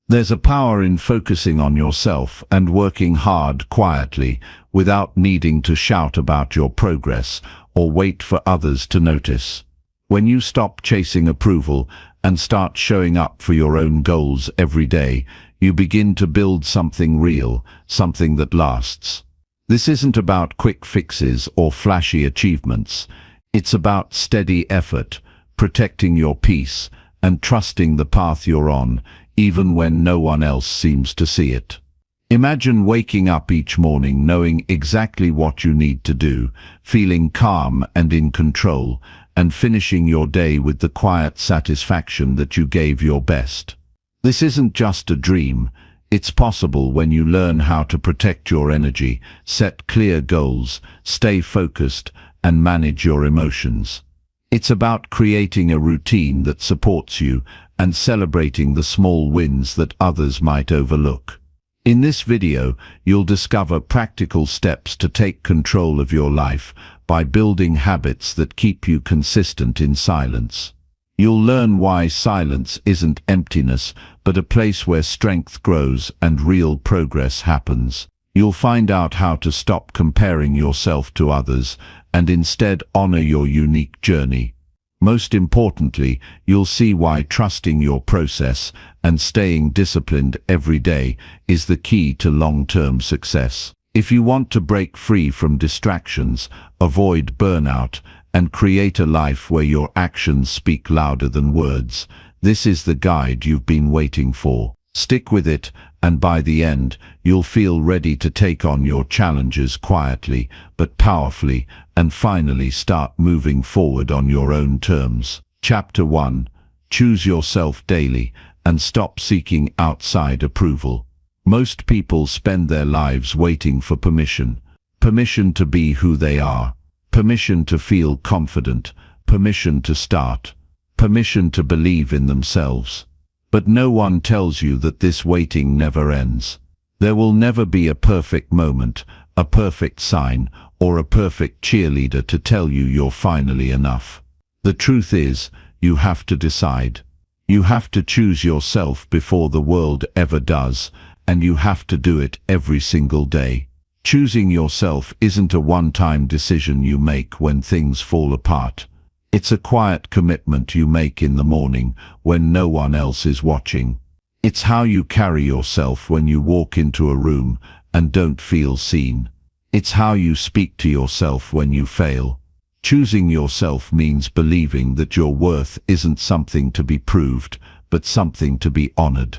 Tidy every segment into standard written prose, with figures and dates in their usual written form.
There's a power in focusing on yourself and working hard quietly without needing to shout about your progress or wait for others to notice. When you stop chasing approval and start showing up for your own goals every day, you begin to build something real, something that lasts. This isn't about quick fixes or flashy achievements. It's about steady effort, protecting your peace, and trusting the path you're on, even when no one else seems to see it. Imagine waking up each morning knowing exactly what you need to do, feeling calm and in control, and finishing your day with the quiet satisfaction that you gave your best. This isn't just a dream. It's possible when you learn how to protect your energy, set clear goals, stay focused, and manage your emotions. It's about creating a routine that supports you and celebrating the small wins that others might overlook. In this video, you'll discover practical steps to take control of your life by building habits that keep you consistent in silence. You'll learn why silence isn't emptiness, but a place where strength grows and real progress happens. You'll find out how to stop comparing yourself to others and instead honor your unique journey. Most importantly, you'll see why trusting your process and staying disciplined every day is the key to long-term success. If you want to break free from distractions, avoid burnout, and create a life where your actions speak louder than words, this is the guide you've been waiting for. Stick with it, and by the end, you'll feel ready to take on your challenges quietly but powerfully, and finally start moving forward on your own terms. Chapter 1. Choose yourself daily and stop seeking outside approval. Most people spend their lives waiting for permission. Permission to be who they are. Permission to feel confident. Permission to start. Permission to believe in themselves. But no one tells you that this waiting never ends. There will never be a perfect moment, a perfect sign, or a perfect cheerleader to tell you you're finally enough. The truth is, you have to decide. You have to choose yourself before the world ever does, and you have to do it every single day. Choosing yourself isn't a one-time decision you make when things fall apart. It's a quiet commitment you make in the morning when no one else is watching. It's how you carry yourself when you walk into a room and don't feel seen. It's how you speak to yourself when you fail. Choosing yourself means believing that your worth isn't something to be proved, but something to be honored.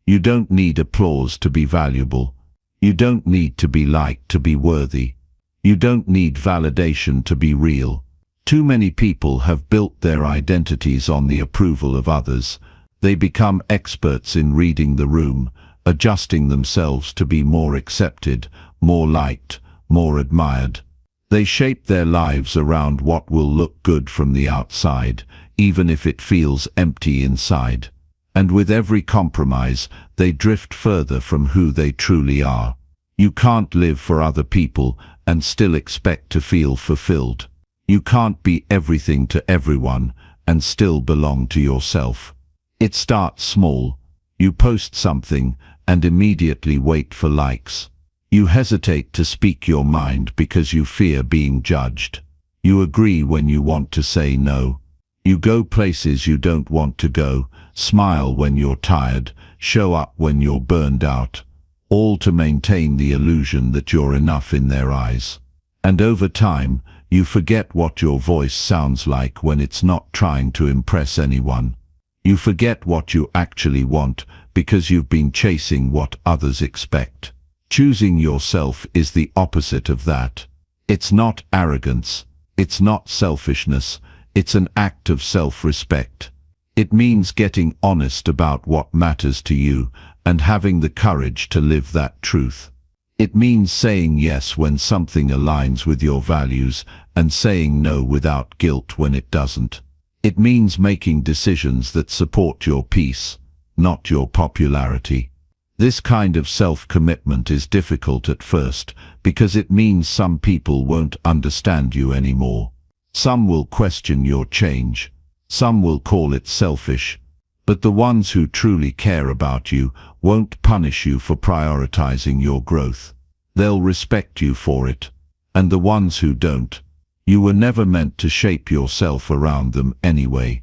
You don't need applause to be valuable. You don't need to be liked to be worthy. You don't need validation to be real. Too many people have built their identities on the approval of others. They become experts in reading the room, adjusting themselves to be more accepted, more liked, more admired. They shape their lives around what will look good from the outside, even if it feels empty inside. And with every compromise, they drift further from who they truly are. You can't live for other people and still expect to feel fulfilled. You can't be everything to everyone and still belong to yourself. It starts small. You post something and immediately wait for likes. You hesitate to speak your mind because you fear being judged. You agree when you want to say no. You go places you don't want to go, smile when you're tired, show up when you're burned out, all to maintain the illusion that you're enough in their eyes. And over time, you forget what your voice sounds like when it's not trying to impress anyone. You forget what you actually want because you've been chasing what others expect. Choosing yourself is the opposite of that. It's not arrogance. It's not selfishness. It's an act of self-respect. It means getting honest about what matters to you and having the courage to live that truth. It means saying yes when something aligns with your values and saying no without guilt when it doesn't. It means making decisions that support your peace, not your popularity. This kind of self-commitment is difficult at first because it means some people won't understand you anymore. Some will question your change. Some will call it selfish. But the ones who truly care about you won't punish you for prioritizing your growth. They'll respect you for it. And the ones who don't, you were never meant to shape yourself around them anyway.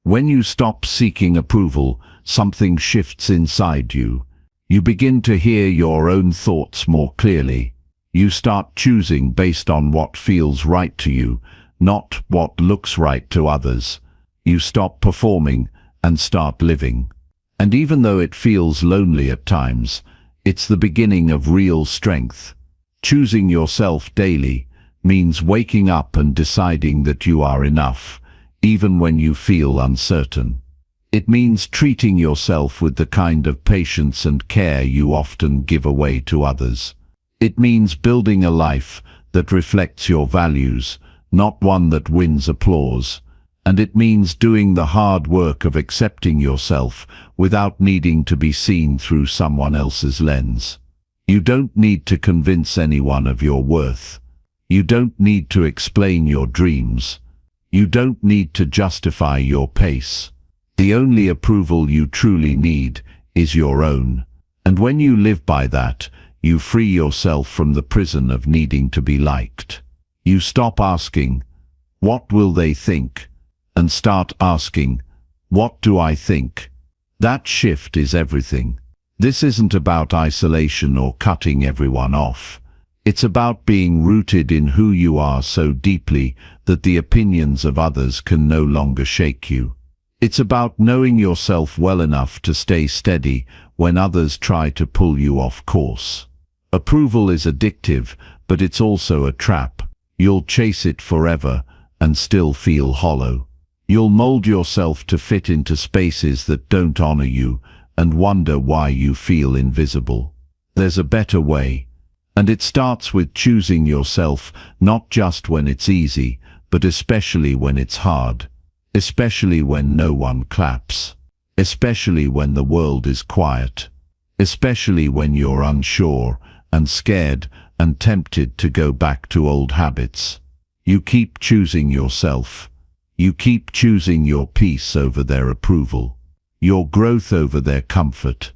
When you stop seeking approval, something shifts inside you. You begin to hear your own thoughts more clearly. You start choosing based on what feels right to you, not what looks right to others. You stop performing and start living. And even though it feels lonely at times, it's the beginning of real strength. Choosing yourself daily means waking up and deciding that you are enough, even when you feel uncertain. It means treating yourself with the kind of patience and care you often give away to others. It means building a life that reflects your values, not one that wins applause. And it means doing the hard work of accepting yourself without needing to be seen through someone else's lens. You don't need to convince anyone of your worth. You don't need to explain your dreams. You don't need to justify your pace. The only approval you truly need is your own. And when you live by that, you free yourself from the prison of needing to be liked. You stop asking, "What will they think?" and start asking, "What do I think?" That shift is everything. This isn't about isolation or cutting everyone off. It's about being rooted in who you are so deeply that the opinions of others can no longer shake you. It's about knowing yourself well enough to stay steady when others try to pull you off course. Approval is addictive, but it's also a trap. You'll chase it forever and still feel hollow. You'll mold yourself to fit into spaces that don't honor you and wonder why you feel invisible. There's a better way, and it starts with choosing yourself, not just when it's easy, but especially when it's hard. Especially when no one claps. Especially when the world is quiet. Especially when you're unsure and scared and tempted to go back to old habits. You keep choosing yourself. You keep choosing your peace over their approval, your growth over their comfort,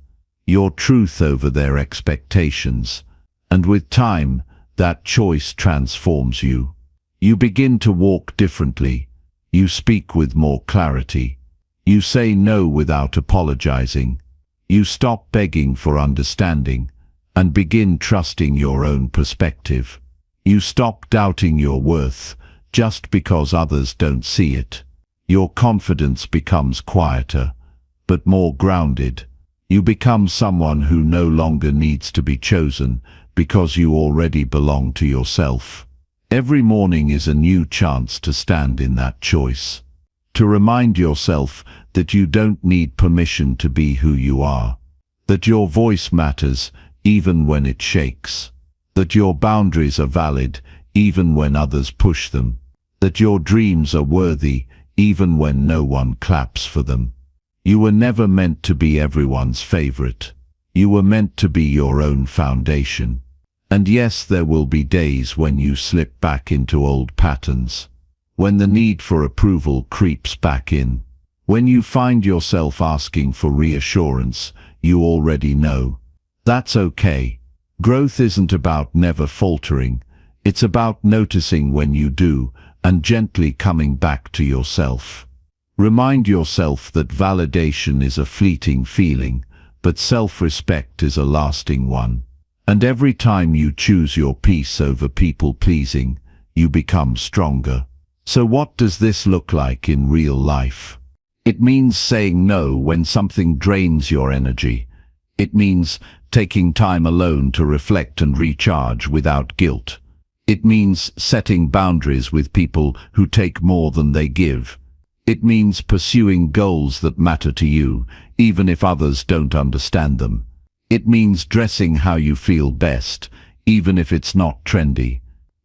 your truth over their expectations. And with time, that choice transforms you. You begin to walk differently. You speak with more clarity. You say no without apologizing. You stop begging for understanding and begin trusting your own perspective. You stop doubting your worth just because others don't see it. Your confidence becomes quieter, but more grounded. You become someone who no longer needs to be chosen because you already belong to yourself. Every morning is a new chance to stand in that choice. To remind yourself that you don't need permission to be who you are. That your voice matters even when it shakes. That your boundaries are valid even when others push them. That your dreams are worthy even when no one claps for them. You were never meant to be everyone's favorite. You were meant to be your own foundation. And yes, there will be days when you slip back into old patterns. When the need for approval creeps back in. When you find yourself asking for reassurance you already know. That's okay. Growth isn't about never faltering. It's about noticing when you do and gently coming back to yourself. Remind yourself that validation is a fleeting feeling, but self-respect is a lasting one. And every time you choose your peace over people-pleasing, you become stronger. So what does this look like in real life? It means saying no when something drains your energy. It means taking time alone to reflect and recharge without guilt. It means setting boundaries with people who take more than they give. It means pursuing goals that matter to you, even if others don't understand them. It means dressing how you feel best, even if it's not trendy.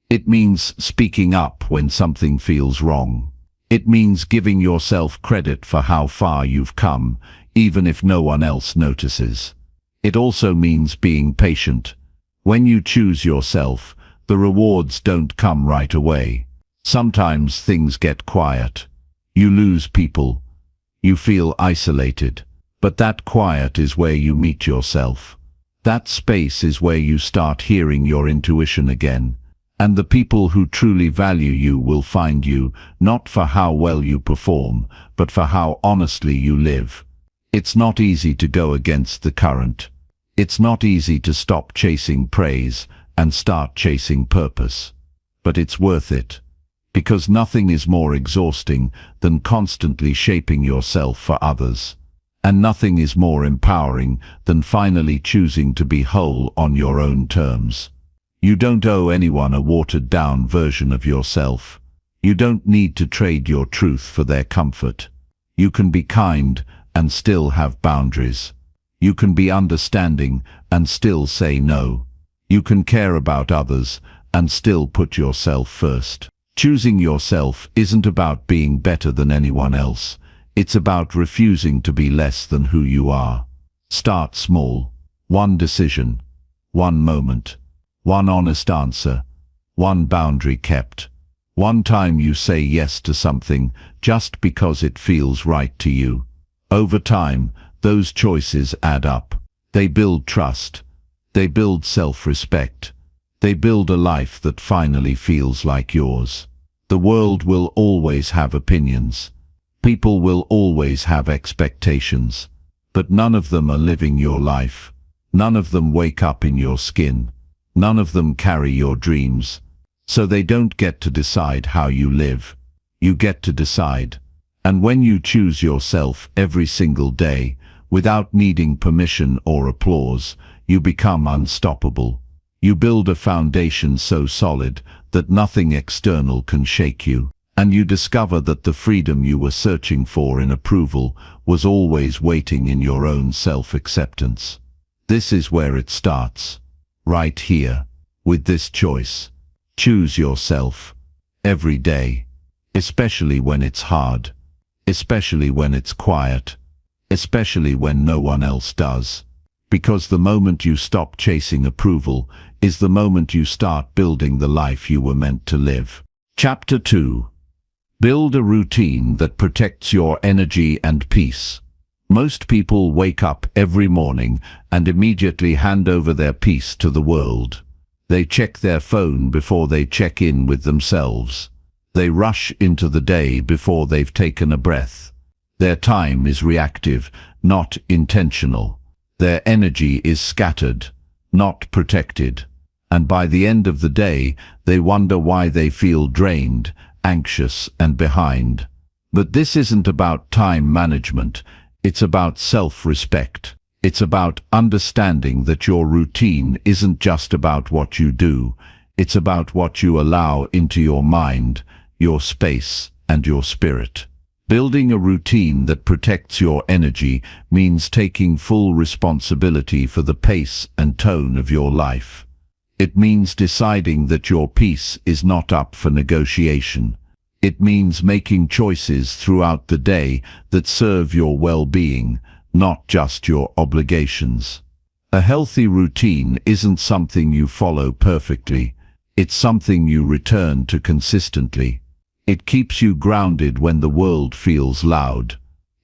It means speaking up when something feels wrong. It means giving yourself credit for how far you've come, even if no one else notices. It also means being patient. When you choose yourself, the rewards don't come right away. Sometimes things get quiet. You lose people. You feel isolated. But that quiet is where you meet yourself. That space is where you start hearing your intuition again. And the people who truly value you will find you, not for how well you perform, but for how honestly you live. It's not easy to go against the current. It's not easy to stop chasing praise and start chasing purpose. But it's worth it. Because nothing is more exhausting than constantly shaping yourself for others. And nothing is more empowering than finally choosing to be whole on your own terms. You don't owe anyone a watered-down version of yourself. You don't need to trade your truth for their comfort. You can be kind and still have boundaries. You can be understanding and still say no. You can care about others and still put yourself first. Choosing yourself isn't about being better than anyone else. It's about refusing to be less than who you are. Start small. One decision. One moment. One honest answer. One boundary kept. One time you say yes to something just because it feels right to you. Over time, those choices add up. They build trust. They build self-respect. They build a life that finally feels like yours. The world will always have opinions. People will always have expectations. But none of them are living your life. None of them wake up in your skin. None of them carry your dreams. So they don't get to decide how you live. You get to decide. And when you choose yourself every single day, without needing permission or applause, you become unstoppable. You build a foundation so solid that nothing external can shake you. And you discover that the freedom you were searching for in approval was always waiting in your own self-acceptance. This is where it starts. Right here, with this choice. Choose yourself. Every day. Especially when it's hard. Especially when it's quiet. Especially when no one else does. Because the moment you stop chasing approval is the moment you start building the life you were meant to live. Chapter 2. Build a routine that protects your energy and peace. Most people wake up every morning and immediately hand over their peace to the world. They check their phone before they check in with themselves. They rush into the day before they've taken a breath. Their time is reactive, not intentional. Their energy is scattered, not protected. And by the end of the day, they wonder why they feel drained, anxious and behind. But this isn't about time management. It's about self-respect. It's about understanding that your routine isn't just about what you do. It's about what you allow into your mind, your space and your spirit. Building a routine that protects your energy means taking full responsibility for the pace and tone of your life. It means deciding that your peace is not up for negotiation. It means making choices throughout the day that serve your well-being, not just your obligations. A healthy routine isn't something you follow perfectly. It's something you return to consistently. It keeps you grounded when the world feels loud.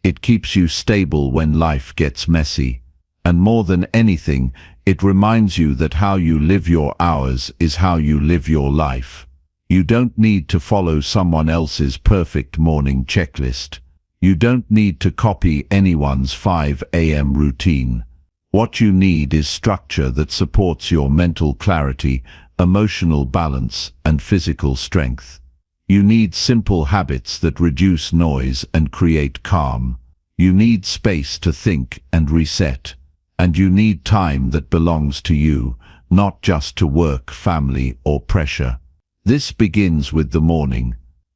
It keeps you stable when life gets messy. And more than anything, it reminds you that how you live your hours is how you live your life. You don't need to follow someone else's perfect morning checklist. You don't need to copy anyone's 5 a.m. routine. What you need is structure that supports your mental clarity, emotional balance, and physical strength. You need simple habits that reduce noise and create calm. You need space to think and reset. And you need time that belongs to you, not just to work, family, or pressure. This begins with the morning.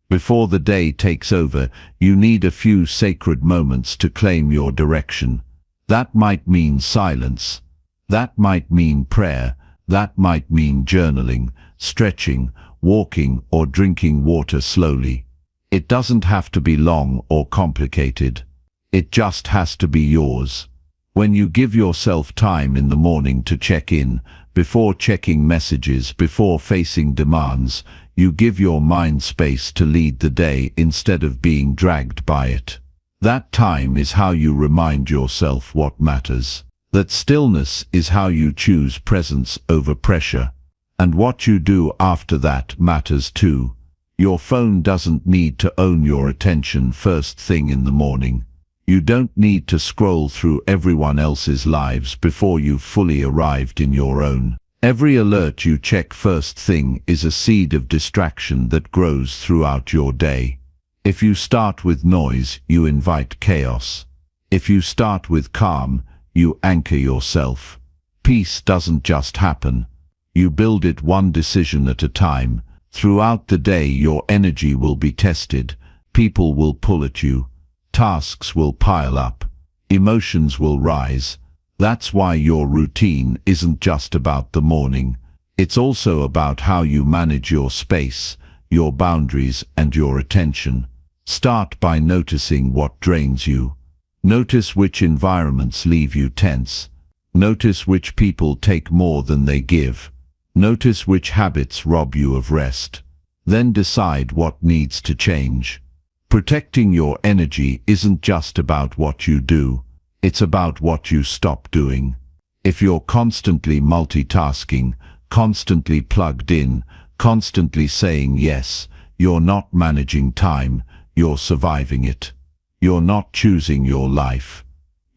Before the day takes over, you need a few sacred moments to claim your direction. That might mean silence. That might mean prayer. That might mean journaling, stretching, walking, or drinking water slowly. It doesn't have to be long or complicated. It just has to be yours. When you give yourself time in the morning to check in, before checking messages, before facing demands, you give your mind space to lead the day instead of being dragged by it. That time is how you remind yourself what matters. That stillness is how you choose presence over pressure. And what you do after that matters too. Your phone doesn't need to own your attention first thing in the morning. You don't need to scroll through everyone else's lives before you've fully arrived in your own. Every alert you check first thing is a seed of distraction that grows throughout your day. If you start with noise, you invite chaos. If you start with calm, you anchor yourself. Peace doesn't just happen. You build it one decision at a time. Throughout the day, your energy will be tested. People will pull at you. Tasks will pile up. Emotions will rise. That's why your routine isn't just about the morning. It's also about how you manage your space, your boundaries, and your attention. Start by noticing what drains you. Notice which environments leave you tense. Notice which people take more than they give. Notice which habits rob you of rest. Then decide what needs to change. Protecting your energy isn't just about what you do. It's about what you stop doing. If you're constantly multitasking, constantly plugged in, constantly saying yes, you're not managing time, you're surviving it. You're not choosing your life.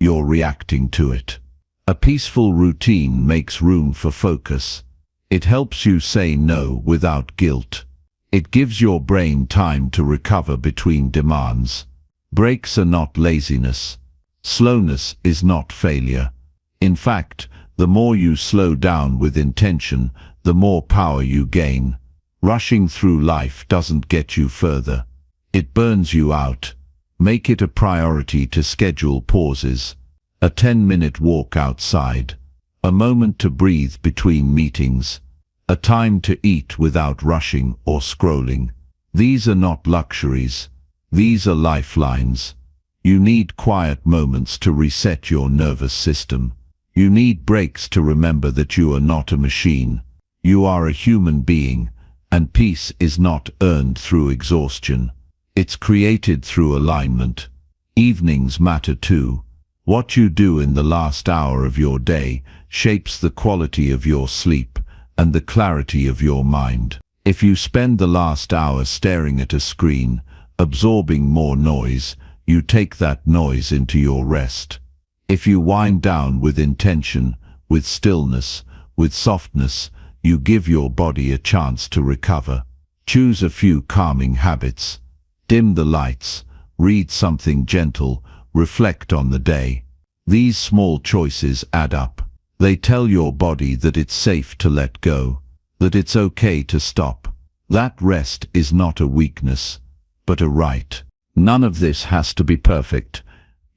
You're reacting to it. A peaceful routine makes room for focus. It helps you say no without guilt. It gives your brain time to recover between demands. Breaks are not laziness. Slowness is not failure. In fact, the more you slow down with intention, the more power you gain. Rushing through life doesn't get you further. It burns you out. Make it a priority to schedule pauses. A 10-minute walk outside. A moment to breathe between meetings. A time to eat without rushing or scrolling. These are not luxuries. These are lifelines. You need quiet moments to reset your nervous system. You need breaks to remember that you are not a machine. You are a human being, and peace is not earned through exhaustion. It's created through alignment. Evenings matter too. What you do in the last hour of your day shapes the quality of your sleep and the clarity of your mind. If you spend the last hour staring at a screen, absorbing more noise, you take that noise into your rest. If you wind down with intention, with stillness, with softness, you give your body a chance to recover. Choose a few calming habits. Dim the lights, read something gentle, reflect on the day. These small choices add up. They tell your body that it's safe to let go, that it's okay to stop. That rest is not a weakness, but a right. None of this has to be perfect.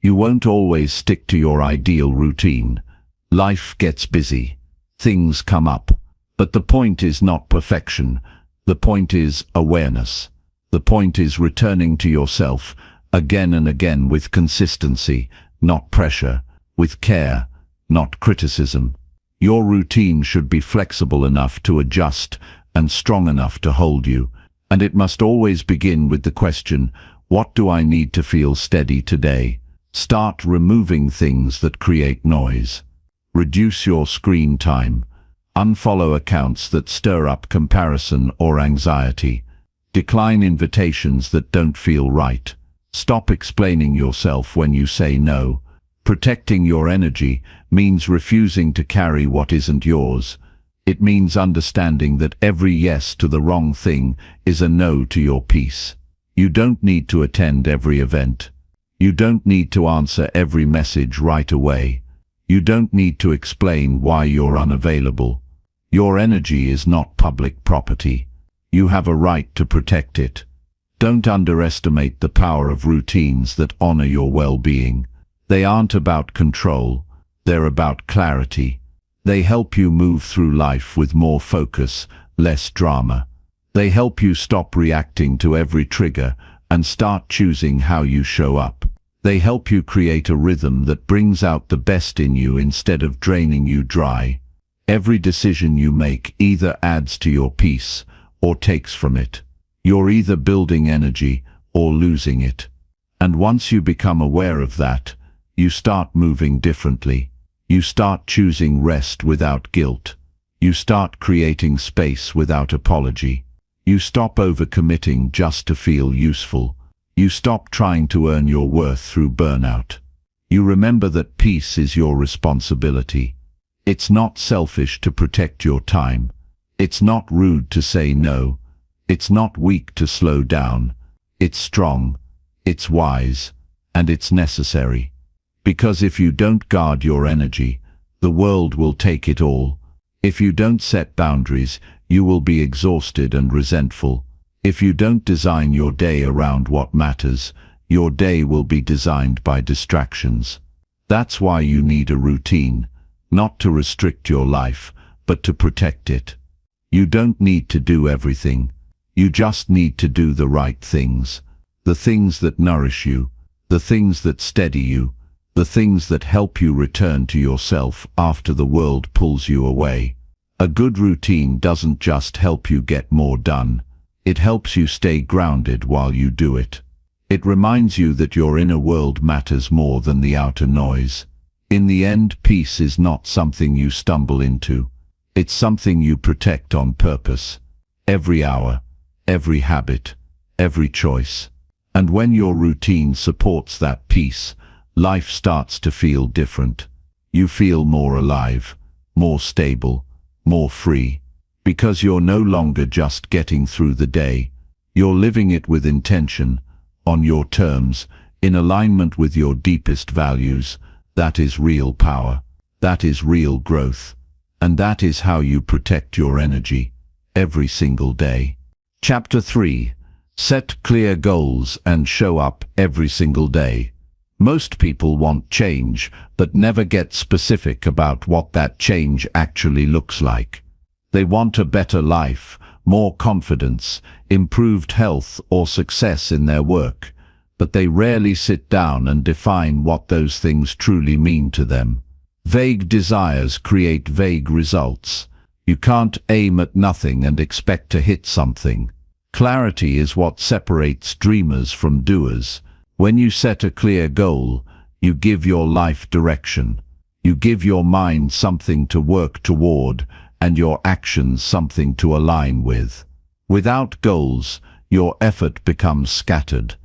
You won't always stick to your ideal routine. Life gets busy. Things come up. But the point is not perfection. The point is awareness. The point is returning to yourself again and again with consistency, not pressure, with care, not criticism. Your routine should be flexible enough to adjust and strong enough to hold you. And it must always begin with the question, what do I need to feel steady today? Start removing things that create noise. Reduce your screen time. Unfollow accounts that stir up comparison or anxiety. Decline invitations that don't feel right. Stop explaining yourself when you say no. Protecting your energy means refusing to carry what isn't yours. It means understanding that every yes to the wrong thing is a no to your peace. You don't need to attend every event. You don't need to answer every message right away. You don't need to explain why you're unavailable. Your energy is not public property. You have a right to protect it. Don't underestimate the power of routines that honor your well-being. They aren't about control. They're about clarity. They help you move through life with more focus, less drama. They help you stop reacting to every trigger and start choosing how you show up. They help you create a rhythm that brings out the best in you instead of draining you dry. Every decision you make either adds to your peace or takes from it. You're either building energy or losing it. And once you become aware of that, you start moving differently. You start choosing rest without guilt. You start creating space without apology. You stop overcommitting just to feel useful. You stop trying to earn your worth through burnout. You remember that peace is your responsibility. It's not selfish to protect your time. It's not rude to say no. It's not weak to slow down. It's strong, it's wise, and it's necessary. Because if you don't guard your energy, the world will take it all. If you don't set boundaries, you will be exhausted and resentful. If you don't design your day around what matters, your day will be designed by distractions. That's why you need a routine, not to restrict your life, but to protect it. You don't need to do everything. You just need to do the right things. The things that nourish you, the things that steady you, the things that help you return to yourself after the world pulls you away. A good routine doesn't just help you get more done. It helps you stay grounded while you do it. It reminds you that your inner world matters more than the outer noise. In the end, peace is not something you stumble into. It's something you protect on purpose. Every hour, every habit, every choice. And when your routine supports that peace, life starts to feel different. You feel more alive, more stable, more free. Because you're no longer just getting through the day. You're living it with intention, on your terms, in alignment with your deepest values. That is real power. That is real growth. And that is how you protect your energy, every single day. Chapter 3. Set clear goals and show up every single day. Most people want change, but never get specific about what that change actually looks like. They want a better life, more confidence, improved health, or success in their work, but they rarely sit down and define what those things truly mean to them. Vague desires create vague results. You can't aim at nothing and expect to hit something. Clarity is what separates dreamers from doers. When you set a clear goal, you give your life direction. You give your mind something to work toward, and your actions something to align with. Without goals, your effort becomes scattered.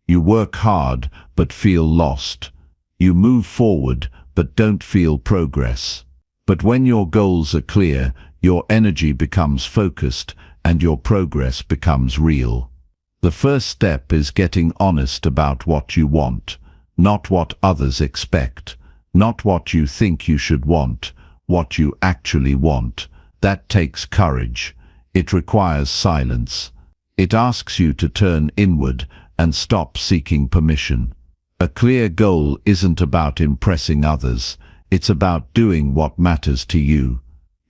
You work hard, but feel lost. You move forward, but don't feel progress. But when your goals are clear, your energy becomes focused, and your progress becomes real. The first step is getting honest about what you want, not what others expect, not what you think you should want, what you actually want. That takes courage. It requires silence. It asks you to turn inward and stop seeking permission. A clear goal isn't about impressing others. It's about doing what matters to you.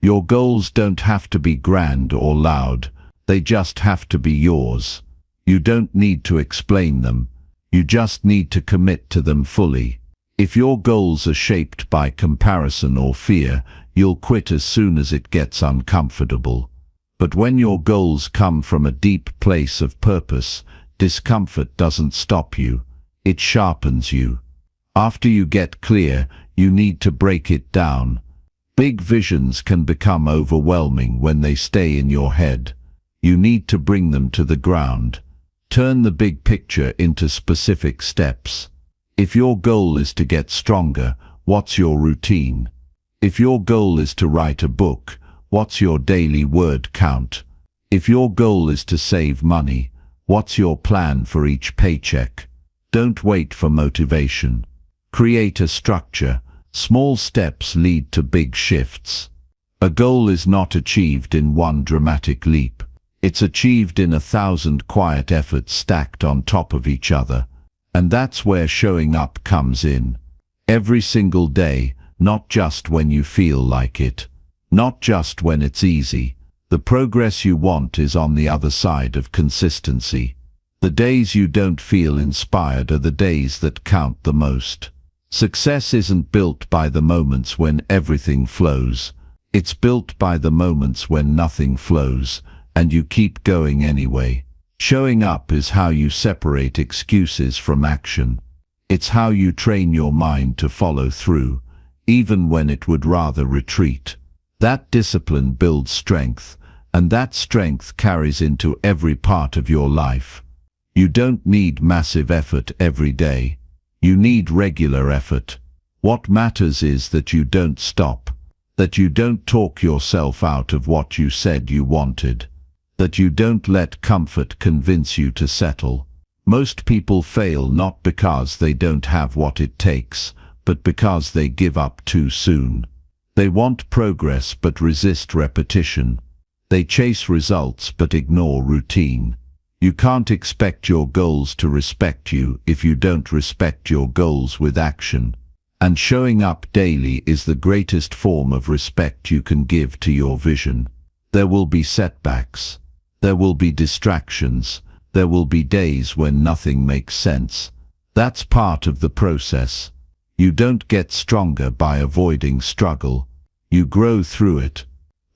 Your goals don't have to be grand or loud. They just have to be yours. You don't need to explain them. You just need to commit to them fully. If your goals are shaped by comparison or fear, you'll quit as soon as it gets uncomfortable. But when your goals come from a deep place of purpose, discomfort doesn't stop you. It sharpens you. After you get clear, you need to break it down. Big visions can become overwhelming when they stay in your head. You need to bring them to the ground. Turn the big picture into specific steps. If your goal is to get stronger, what's your routine? If your goal is to write a book, what's your daily word count? If your goal is to save money, what's your plan for each paycheck? Don't wait for motivation. Create a structure. Small steps lead to big shifts. A goal is not achieved in one dramatic leap. It's achieved in 1,000 quiet efforts stacked on top of each other. And that's where showing up comes in. Every single day, not just when you feel like it. Not just when it's easy. The progress you want is on the other side of consistency. The days you don't feel inspired are the days that count the most. Success isn't built by the moments when everything flows. It's built by the moments when nothing flows, and you keep going anyway. Showing up is how you separate excuses from action. It's how you train your mind to follow through, even when it would rather retreat. That discipline builds strength, and that strength carries into every part of your life. You don't need massive effort every day. You need regular effort. What matters is that you don't stop, that you don't talk yourself out of what you said you wanted, that you don't let comfort convince you to settle. Most people fail not because they don't have what it takes, but because they give up too soon. They want progress but resist repetition. They chase results but ignore routine. You can't expect your goals to respect you if you don't respect your goals with action. And showing up daily is the greatest form of respect you can give to your vision. There will be setbacks. There will be distractions. There will be days when nothing makes sense. That's part of the process. You don't get stronger by avoiding struggle. You grow through it,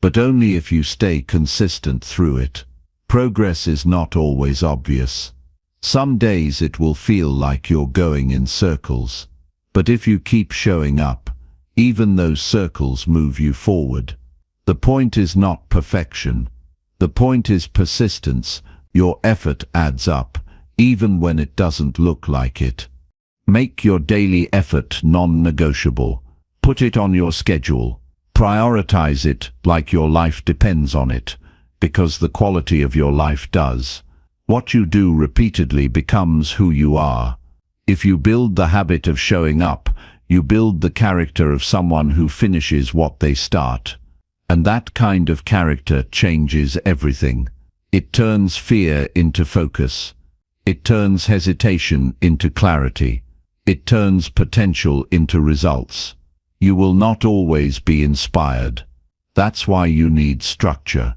but only if you stay consistent through it. Progress is not always obvious. Some days it will feel like you're going in circles. But if you keep showing up, even those circles move you forward. The point is not perfection. The point is persistence. Your effort adds up, even when it doesn't look like it. Make your daily effort non-negotiable. Put it on your schedule. Prioritize it like your life depends on it, because the quality of your life does. What you do repeatedly becomes who you are. If you build the habit of showing up, you build the character of someone who finishes what they start. And that kind of character changes everything. It turns fear into focus. It turns hesitation into clarity. It turns potential into results. You will not always be inspired. That's why you need structure.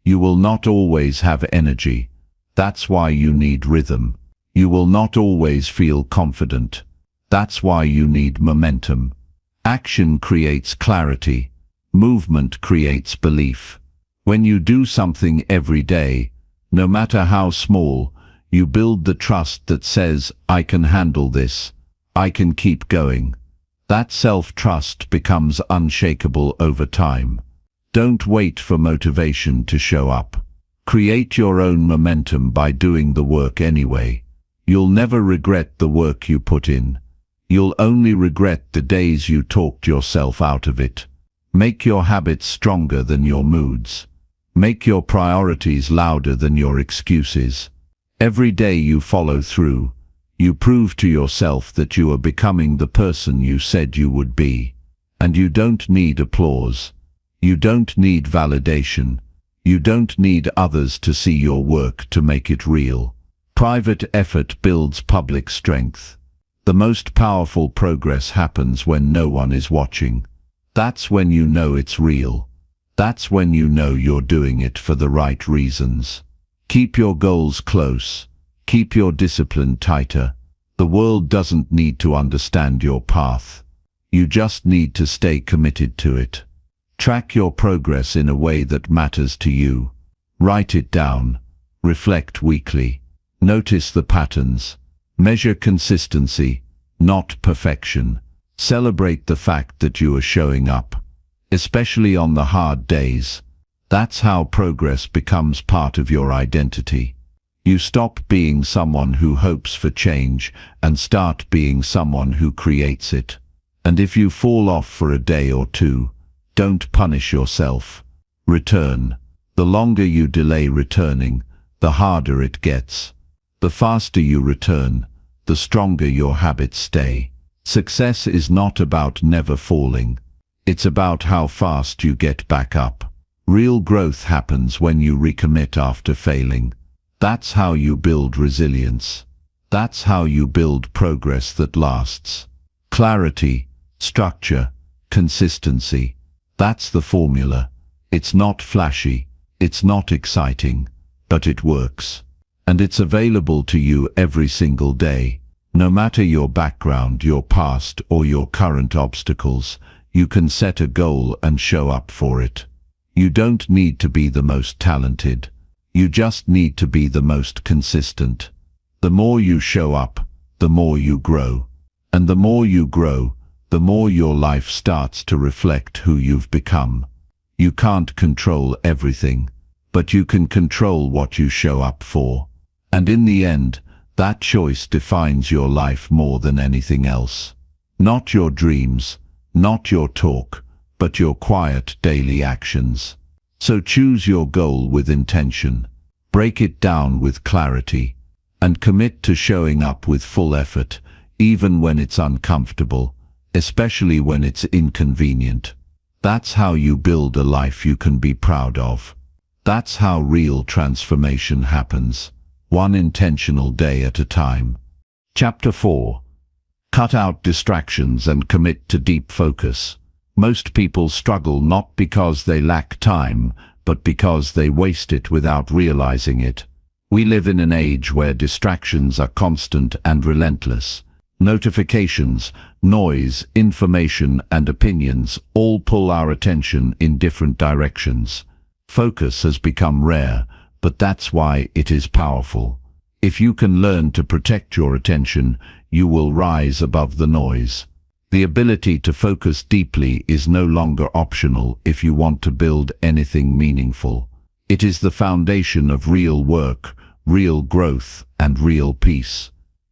You will not always have energy. That's why you need rhythm. You will not always feel confident. That's why you need momentum. Action creates clarity. Movement creates belief. When you do something every day, no matter how small, you build the trust that says, I can handle this. I can keep going. That self-trust becomes unshakable over time. Don't wait for motivation to show up. Create your own momentum by doing the work anyway. You'll never regret the work you put in. You'll only regret the days you talked yourself out of it. Make your habits stronger than your moods. Make your priorities louder than your excuses. Every day you follow through, you prove to yourself that you are becoming the person you said you would be. And you don't need applause. You don't need validation. You don't need others to see your work to make it real. Private effort builds public strength. The most powerful progress happens when no one is watching. That's when you know it's real. That's when you know you're doing it for the right reasons. Keep your goals close. Keep your discipline tighter. The world doesn't need to understand your path. You just need to stay committed to it. Track your progress in a way that matters to you. Write it down. Reflect weekly. Notice the patterns. Measure consistency, not perfection. Celebrate the fact that you are showing up, especially on the hard days. That's how progress becomes part of your identity. You stop being someone who hopes for change and start being someone who creates it. And if you fall off for a day or two, don't punish yourself. Return. The longer you delay returning, the harder it gets. The faster you return, the stronger your habits stay. Success is not about never falling. It's about how fast you get back up. Real growth happens when you recommit after failing. That's how you build resilience. That's how you build progress that lasts. Clarity, structure, consistency. That's the formula. It's not flashy. It's not exciting. But it works. And it's available to you every single day. No matter your background, your past, or your current obstacles, you can set a goal and show up for it. You don't need to be the most talented. You just need to be the most consistent. The more you show up, the more you grow. And the more you grow, the more your life starts to reflect who you've become. You can't control everything, but you can control what you show up for. And in the end, that choice defines your life more than anything else. Not your dreams, not your talk, but your quiet daily actions. So choose your goal with intention, break it down with clarity, and commit to showing up with full effort, even when it's uncomfortable, especially when it's inconvenient. That's how you build a life you can be proud of. That's how real transformation happens, one intentional day at a time. Chapter 4. Cut out distractions and commit to deep focus. Most people struggle not because they lack time, but because they waste it without realizing it. We live in an age where distractions are constant and relentless. Notifications, noise, information, and opinions all pull our attention in different directions. Focus has become rare, but that's why it is powerful. If you can learn to protect your attention, you will rise above the noise. The ability to focus deeply is no longer optional if you want to build anything meaningful. It is the foundation of real work, real growth, and real peace.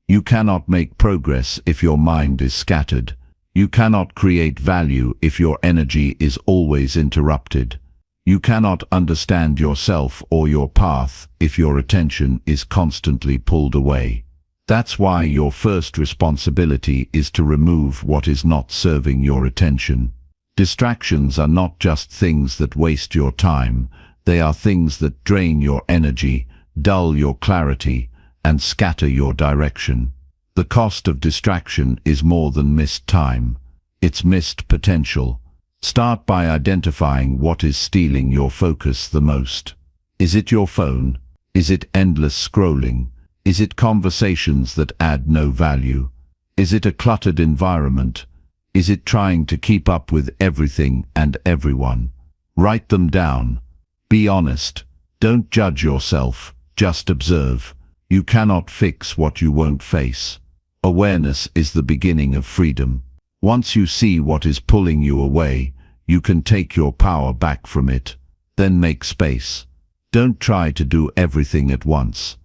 You cannot make progress if your mind is scattered. You cannot create value if your energy is always interrupted. You cannot understand yourself or your path if your attention is constantly pulled away. That's why your first responsibility is to remove what is not serving your attention. Distractions are not just things that waste your time, they are things that drain your energy, dull your clarity, and scatter your direction. The cost of distraction is more than missed time. It's missed potential. Start by identifying what is stealing your focus the most. Is it your phone? Is it endless scrolling? Is it conversations that add no value? Is it a cluttered environment? Is it trying to keep up with everything and everyone? Write them down. Be honest. Don't judge yourself, just observe. You cannot fix what you won't face. Awareness is the beginning of freedom. Once you see what is pulling you away, you can take your power back from it. Then make space. Don't try to do everything at once.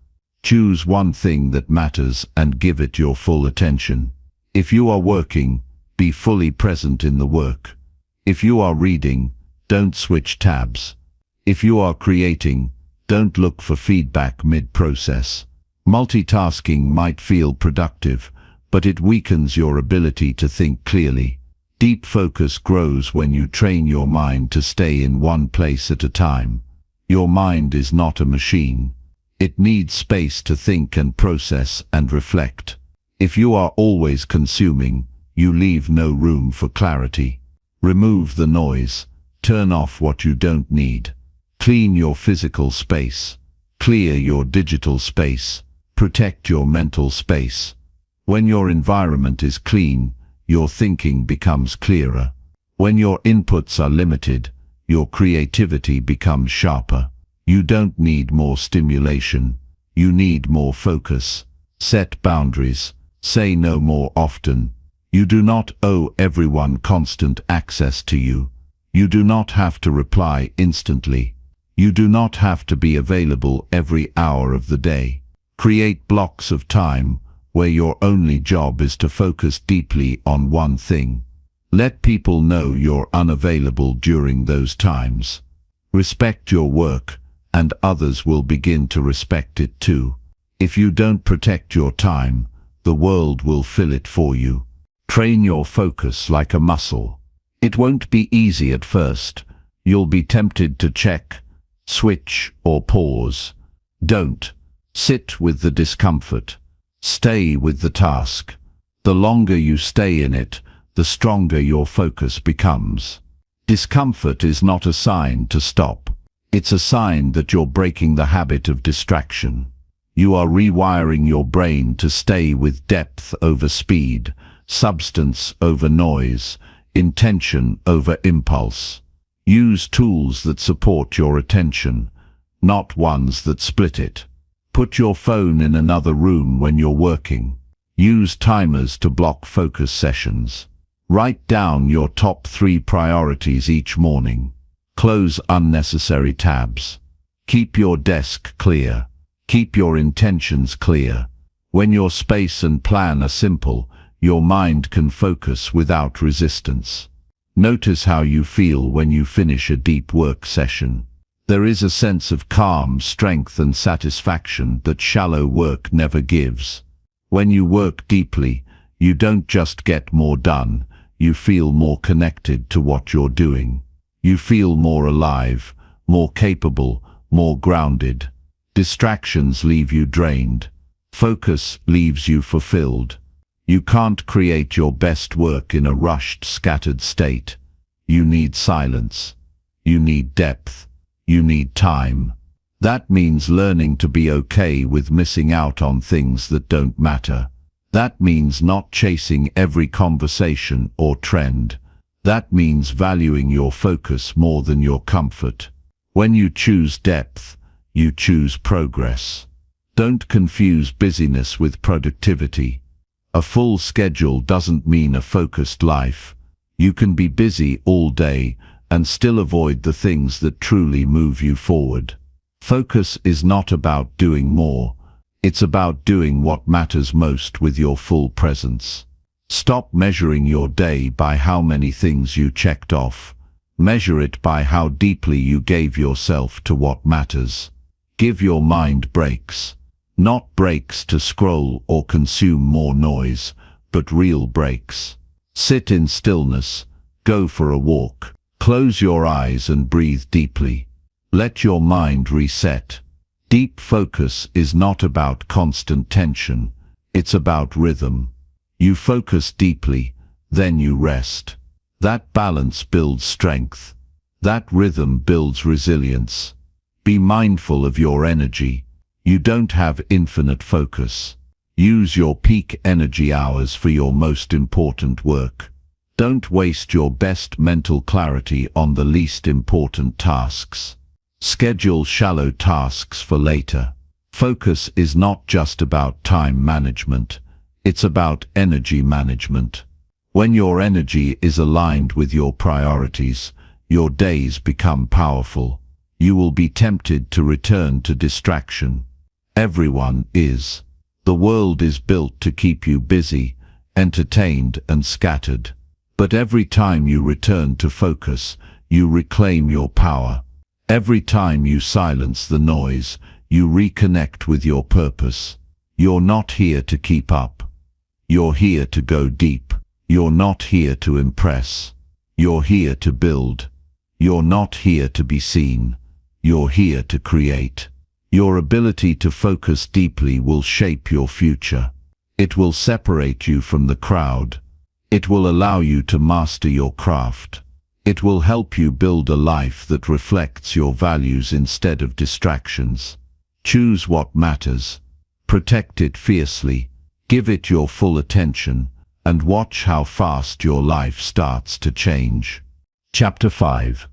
Choose one thing that matters and give it your full attention. If you are working, be fully present in the work. If you are reading, don't switch tabs. If you are creating, don't look for feedback mid-process. Multitasking might feel productive, but it weakens your ability to think clearly. Deep focus grows when you train your mind to stay in one place at a time. Your mind is not a machine. It needs space to think and process and reflect. If you are always consuming, you leave no room for clarity. Remove the noise. Turn off what you don't need. Clean your physical space. Clear your digital space. Protect your mental space. When your environment is clean, your thinking becomes clearer. When your inputs are limited, your creativity becomes sharper. You don't need more stimulation. You need more focus. Set boundaries. Say no more often. You do not owe everyone constant access to you. You do not have to reply instantly. You do not have to be available every hour of the day. Create blocks of time where your only job is to focus deeply on one thing. Let people know you're unavailable during those times. Respect your work, and others will begin to respect it too. If you don't protect your time, the world will fill it for you. Train your focus like a muscle. It won't be easy at first. You'll be tempted to check, switch, or pause. Don't. Sit with the discomfort. Stay with the task. The longer you stay in it, the stronger your focus becomes. Discomfort is not a sign to stop. It's a sign that you're breaking the habit of distraction. You are rewiring your brain to stay with depth over speed, substance over noise, intention over impulse. Use tools that support your attention, not ones that split it. Put your phone in another room when you're working. Use timers to block focus sessions. Write down your top 3 priorities each morning. Close unnecessary tabs. Keep your desk clear. Keep your intentions clear. When your space and plan are simple, your mind can focus without resistance. Notice how you feel when you finish a deep work session. There is a sense of calm, strength and satisfaction that shallow work never gives. When you work deeply, you don't just get more done, you feel more connected to what you're doing. You feel more alive, more capable, more grounded. Distractions leave you drained. Focus leaves you fulfilled. You can't create your best work in a rushed, scattered state. You need silence. You need depth. You need time. That means learning to be okay with missing out on things that don't matter. That means not chasing every conversation or trend. That means valuing your focus more than your comfort. When you choose depth, you choose progress. Don't confuse busyness with productivity. A full schedule doesn't mean a focused life. You can be busy all day and still avoid the things that truly move you forward. Focus is not about doing more. It's about doing what matters most with your full presence. Stop measuring your day by how many things you checked off. Measure it by how deeply you gave yourself to what matters. Give your mind breaks. Not breaks to scroll or consume more noise, but real breaks. Sit in stillness. Go for a walk. Close your eyes and breathe deeply. Let your mind reset. Deep focus is not about constant tension. It's about rhythm. You focus deeply, then you rest. That balance builds strength. That rhythm builds resilience. Be mindful of your energy. You don't have infinite focus. Use your peak energy hours for your most important work. Don't waste your best mental clarity on the least important tasks. Schedule shallow tasks for later. Focus is not just about time management. It's about energy management. When your energy is aligned with your priorities, your days become powerful. You will be tempted to return to distraction. Everyone is. The world is built to keep you busy, entertained and scattered. But every time you return to focus, you reclaim your power. Every time you silence the noise, you reconnect with your purpose. You're not here to keep up. You're here to go deep. You're not here to impress. You're here to build. You're not here to be seen. You're here to create. Your ability to focus deeply will shape your future. It will separate you from the crowd. It will allow you to master your craft. It will help you build a life that reflects your values instead of distractions. Choose what matters. Protect it fiercely. Give it your full attention, and watch how fast your life starts to change. Chapter 5.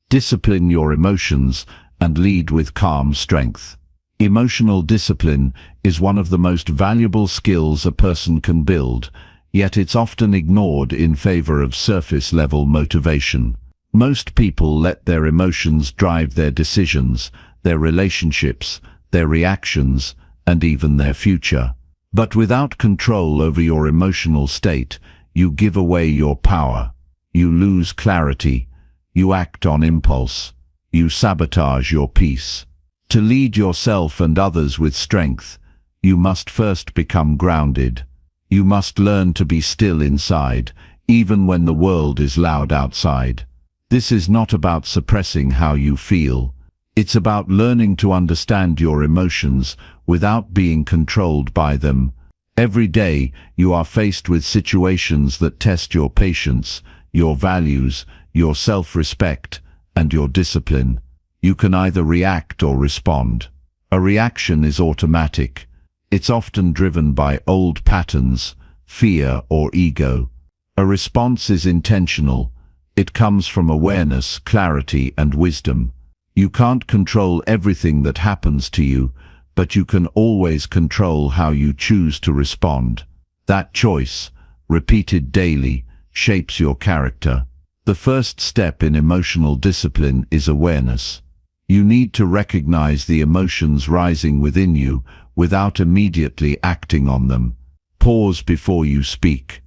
Discipline your emotions and lead with calm strength. Emotional discipline is one of the most valuable skills a person can build, yet it's often ignored in favor of surface-level motivation. Most people let their emotions drive their decisions, their relationships, their reactions, and even their future. But without control over your emotional state, you give away your power. You lose clarity. You act on impulse. You sabotage your peace. To lead yourself and others with strength, you must first become grounded. You must learn to be still inside, even when the world is loud outside. This is not about suppressing how you feel. It's about learning to understand your emotions without being controlled by them. Every day, you are faced with situations that test your patience, your values, your self-respect, and your discipline. You can either react or respond. A reaction is automatic. It's often driven by old patterns, fear, or ego. A response is intentional. It comes from awareness, clarity, and wisdom. You can't control everything that happens to you, but you can always control how you choose to respond. That choice, repeated daily, shapes your character. The first step in emotional discipline is awareness. You need to recognize the emotions rising within you without immediately acting on them. Pause before you speak.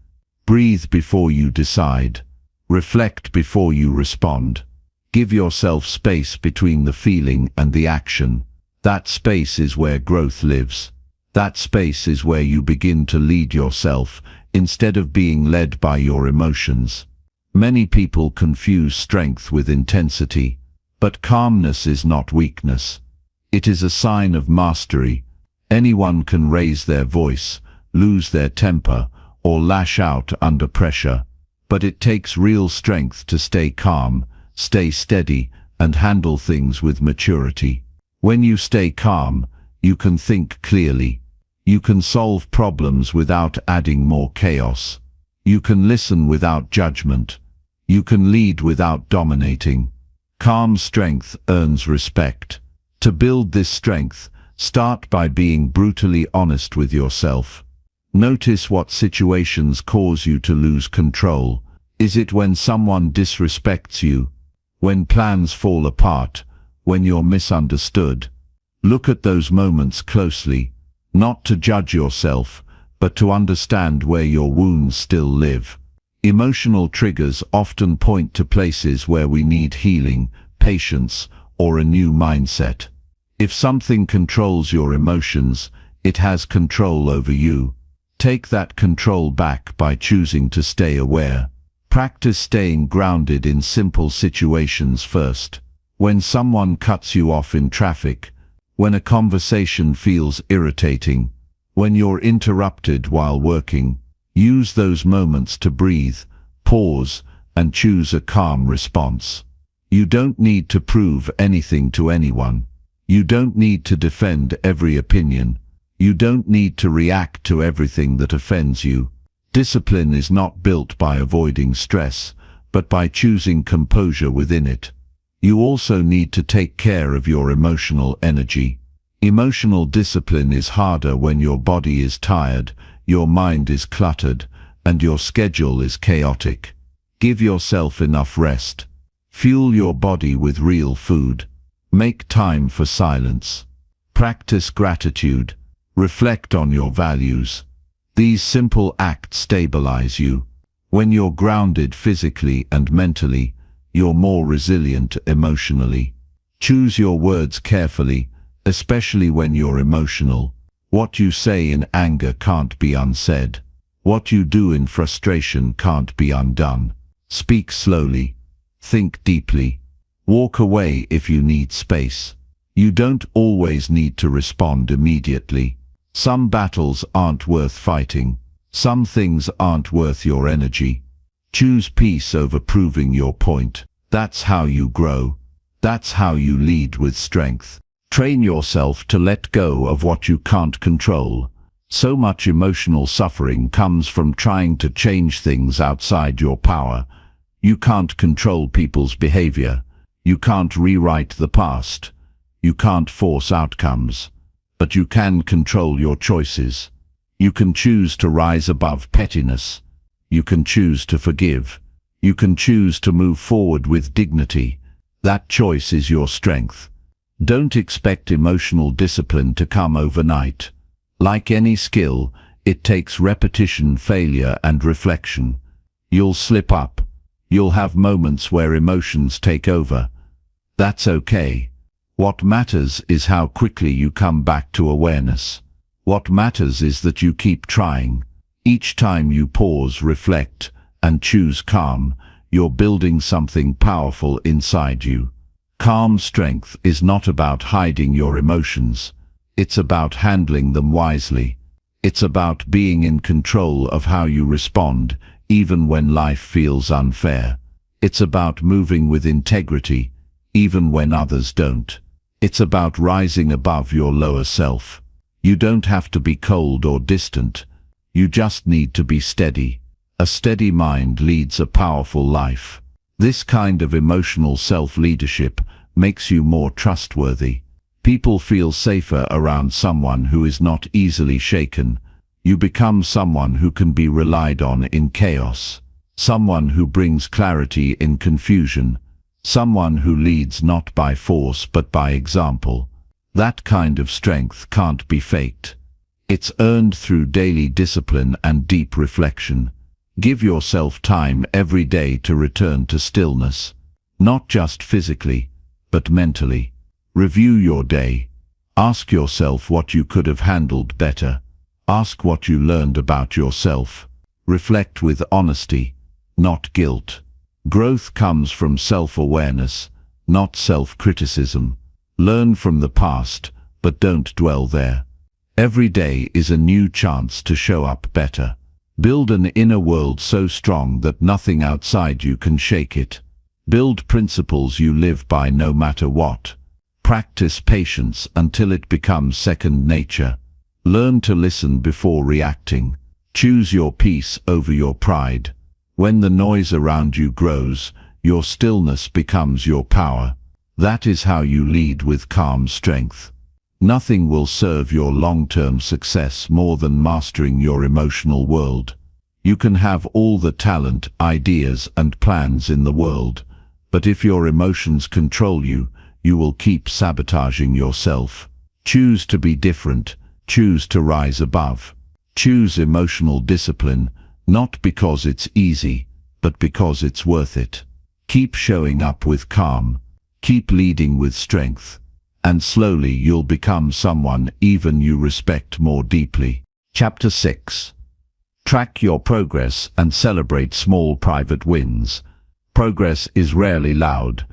Breathe before you decide. Reflect before you respond. Give yourself space between the feeling and the action. That space is where growth lives. That space is where you begin to lead yourself instead of being led by your emotions. Many people confuse strength with intensity, but calmness is not weakness. It is a sign of mastery. Anyone can raise their voice, lose their temper, or lash out under pressure, but it takes real strength to stay calm, stay steady, and handle things with maturity. When you stay calm, you can think clearly. You can solve problems without adding more chaos. You can listen without judgment. You can lead without dominating. Calm strength earns respect. To build this strength, start by being brutally honest with yourself. Notice what situations cause you to lose control. Is it when someone disrespects you? When plans fall apart? When you're misunderstood? Look at those moments closely, not to judge yourself, but to understand where your wounds still live. Emotional triggers often point to places where we need healing, patience, or a new mindset. If something controls your emotions, it has control over you. Take that control back by choosing to stay aware. Practice staying grounded in simple situations first. When someone cuts you off in traffic, when a conversation feels irritating, when you're interrupted while working, use those moments to breathe, pause, and choose a calm response. You don't need to prove anything to anyone. You don't need to defend every opinion. You don't need to react to everything that offends you. Discipline is not built by avoiding stress, but by choosing composure within it. You also need to take care of your emotional energy. Emotional discipline is harder when your body is tired, your mind is cluttered, and your schedule is chaotic. Give yourself enough rest. Fuel your body with real food. Make time for silence. Practice gratitude. Reflect on your values. These simple acts stabilize you. When you're grounded physically and mentally, you're more resilient emotionally. Choose your words carefully, especially when you're emotional. What you say in anger can't be unsaid. What you do in frustration can't be undone. Speak slowly. Think deeply. Walk away if you need space. You don't always need to respond immediately. Some battles aren't worth fighting. Some things aren't worth your energy. Choose peace over proving your point. That's how you grow. That's how you lead with strength. Train yourself to let go of what you can't control. So much emotional suffering comes from trying to change things outside your power. You can't control people's behavior. You can't rewrite the past. You can't force outcomes. But you can control your choices. You can choose to rise above pettiness. You can choose to forgive. You can choose to move forward with dignity. That choice is your strength. Don't expect emotional discipline to come overnight. Like any skill, it takes repetition, failure, and reflection. You'll slip up. You'll have moments where emotions take over. That's okay. What matters is how quickly you come back to awareness. What matters is that you keep trying. Each time you pause, reflect, and choose calm, you're building something powerful inside you. Calm strength is not about hiding your emotions. It's about handling them wisely. It's about being in control of how you respond, even when life feels unfair. It's about moving with integrity, even when others don't. It's about rising above your lower self. You don't have to be cold or distant. You just need to be steady. A steady mind leads a powerful life. This kind of emotional self-leadership makes you more trustworthy. People feel safer around someone who is not easily shaken. You become someone who can be relied on in chaos, someone who brings clarity in confusion, someone who leads not by force but by example. That kind of strength can't be faked. It's earned through daily discipline and deep reflection. Give yourself time every day to return to stillness, not just physically, but mentally. Review your day. Ask yourself what you could have handled better. Ask what you learned about yourself. Reflect with honesty, not guilt. Growth comes from self-awareness, not self-criticism. Learn from the past, but don't dwell there. Every day is a new chance to show up better. Build an inner world so strong that nothing outside you can shake it. Build principles you live by no matter what. Practice patience until it becomes second nature. Learn to listen before reacting. Choose your peace over your pride. When the noise around you grows, your stillness becomes your power. That is how you lead with calm strength. Nothing will serve your long-term success more than mastering your emotional world. You can have all the talent, ideas, and plans in the world, but if your emotions control you, you will keep sabotaging yourself. Choose to be different. Choose to rise above. Choose emotional discipline, not because it's easy, but because it's worth it. Keep showing up with calm. Keep leading with strength. And slowly you'll become someone even you respect more deeply. Chapter 6. Track your progress and celebrate small private wins. Progress is rarely loud.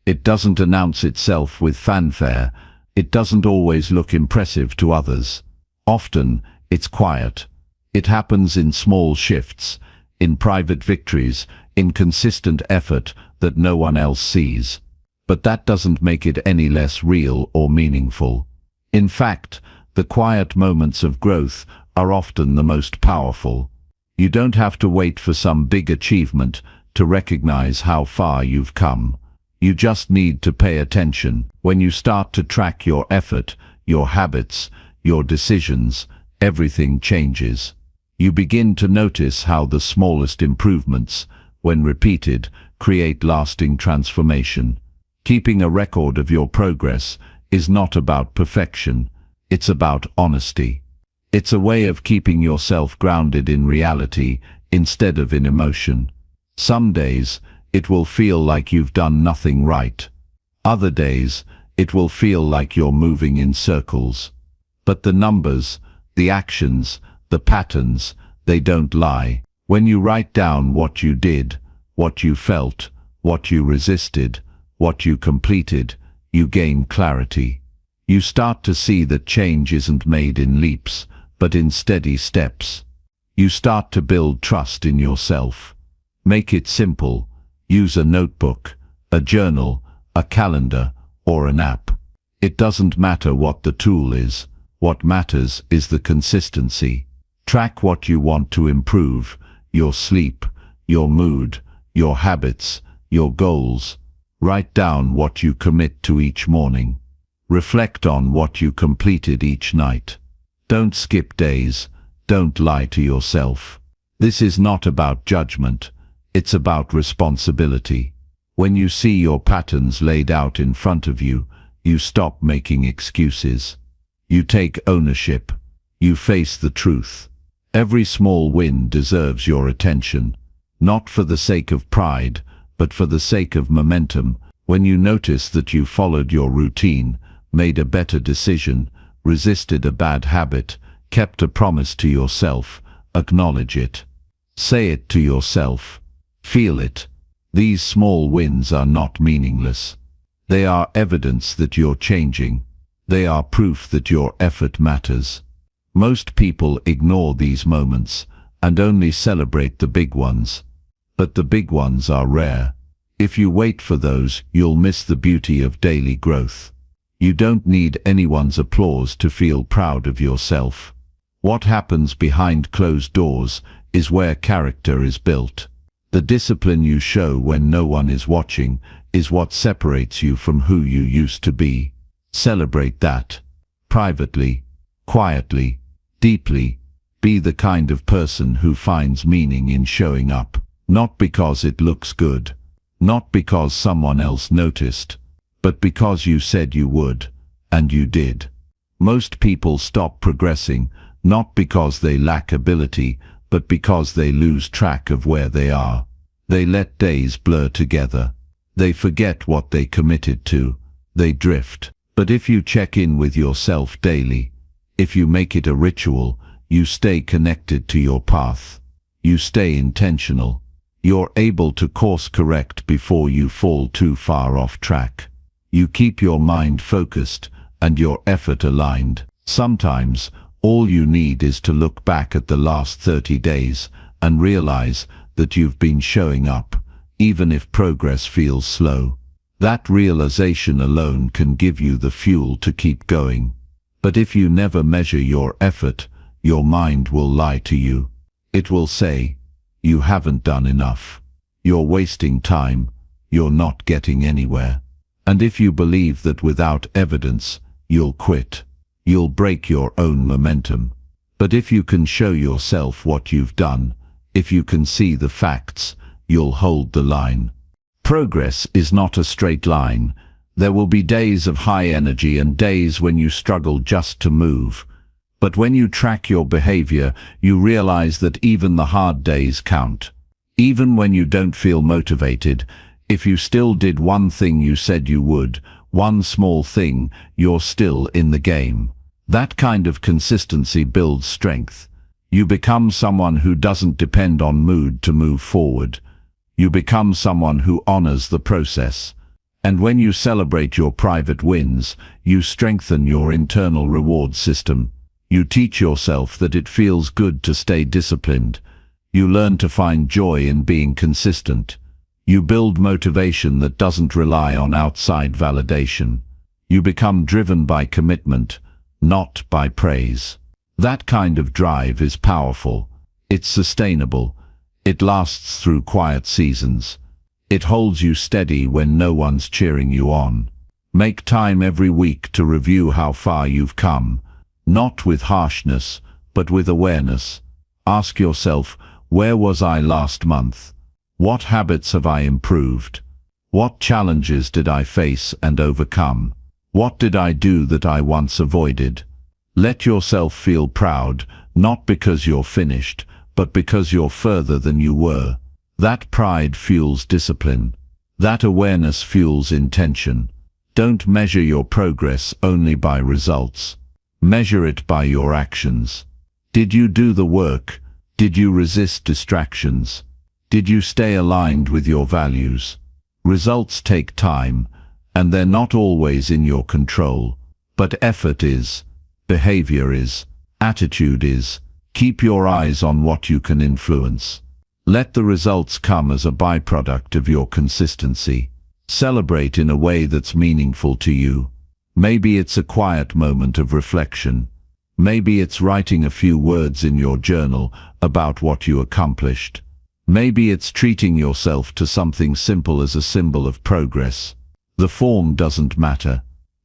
It doesn't announce itself with fanfare. It doesn't always look impressive to others. Often, it's quiet. It happens in small shifts, in private victories, in consistent effort that no one else sees. But that doesn't make it any less real or meaningful. In fact, the quiet moments of growth are often the most powerful. You don't have to wait for some big achievement to recognize how far you've come. You just need to pay attention. When you start to track your effort, your habits, your decisions, everything changes. You begin to notice how the smallest improvements, when repeated, create lasting transformation. Keeping a record of your progress is not about perfection, it's about honesty. It's a way of keeping yourself grounded in reality instead of in emotion. Some days, it will feel like you've done nothing right. Other days, it will feel like you're moving in circles. But the numbers, the actions, the patterns, they don't lie. When you write down what you did, what you felt, what you resisted, what you completed, you gain clarity. You start to see that change isn't made in leaps, but in steady steps. You start to build trust in yourself. Make it simple. Use a notebook, a journal, a calendar, or an app. It doesn't matter what the tool is. What matters is the consistency. Track what you want to improve: your sleep, your mood, your habits, your goals. Write down what you commit to each morning. Reflect on what you completed each night. Don't skip days. Don't lie to yourself. This is not about judgment. It's about responsibility. When you see your patterns laid out in front of you, you stop making excuses. You take ownership. You face the truth. Every small win deserves your attention, not for the sake of pride, but for the sake of momentum. When you notice that you followed your routine, made a better decision, resisted a bad habit, kept a promise to yourself, acknowledge it. Say it to yourself. Feel it. These small wins are not meaningless. They are evidence that you're changing. They are proof that your effort matters. Most people ignore these moments and only celebrate the big ones. But the big ones are rare. If you wait for those, you'll miss the beauty of daily growth. You don't need anyone's applause to feel proud of yourself. What happens behind closed doors is where character is built. The discipline you show when no one is watching is what separates you from who you used to be. Celebrate that. Privately, quietly, deeply. Be the kind of person who finds meaning in showing up, not because it looks good, not because someone else noticed, but because you said you would, and you did. Most people stop progressing, not because they lack ability, but because they lose track of where they are. They let days blur together. They forget what they committed to. They drift. But if you check in with yourself daily, if you make it a ritual, you stay connected to your path. You stay intentional. You're able to course correct before you fall too far off track. You keep your mind focused and your effort aligned. Sometimes, all you need is to look back at the last 30 days and realize that you've been showing up, even if progress feels slow. That realization alone can give you the fuel to keep going. But if you never measure your effort, your mind will lie to you. It will say, you haven't done enough. You're wasting time. You're not getting anywhere. And if you believe that without evidence, you'll quit. You'll break your own momentum. But if you can show yourself what you've done, if you can see the facts, you'll hold the line. Progress is not a straight line. There will be days of high energy and days when you struggle just to move. But when you track your behavior, you realize that even the hard days count. Even when you don't feel motivated, if you still did one thing you said you would, one small thing, you're still in the game. That kind of consistency builds strength. You become someone who doesn't depend on mood to move forward. You become someone who honors the process. And when you celebrate your private wins, you strengthen your internal reward system. You teach yourself that it feels good to stay disciplined. You learn to find joy in being consistent. You build motivation that doesn't rely on outside validation. You become driven by commitment, not by praise. That kind of drive is powerful. It's sustainable. It lasts through quiet seasons. It holds you steady when no one's cheering you on. Make time every week to review how far you've come. Not with harshness, but with awareness. Ask yourself, where was I last month? What habits have I improved? What challenges did I face and overcome? What did I do that I once avoided? Let yourself feel proud, not because you're finished, but because you're further than you were. That pride fuels discipline. That awareness fuels intention. Don't measure your progress only by results. Measure it by your actions. Did you do the work? Did you resist distractions? Did you stay aligned with your values? Results take time, and they're not always in your control. But effort is, behavior is, attitude is. Keep your eyes on what you can influence. Let the results come as a byproduct of your consistency. Celebrate in a way that's meaningful to you. Maybe it's a quiet moment of reflection. Maybe it's writing a few words in your journal about what you accomplished. Maybe it's treating yourself to something simple as a symbol of progress. The form doesn't matter.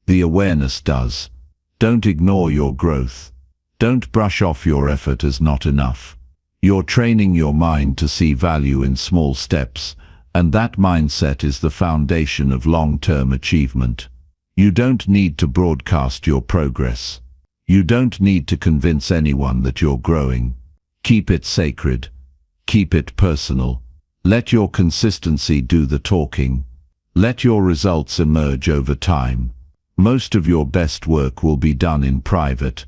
The awareness does. Don't ignore your growth. Don't brush off your effort as not enough. You're training your mind to see value in small steps, and that mindset is the foundation of long-term achievement. You don't need to broadcast your progress. You don't need to convince anyone that you're growing. Keep it sacred. Keep it personal. Let your consistency do the talking. Let your results emerge over time. Most of your best work will be done in private,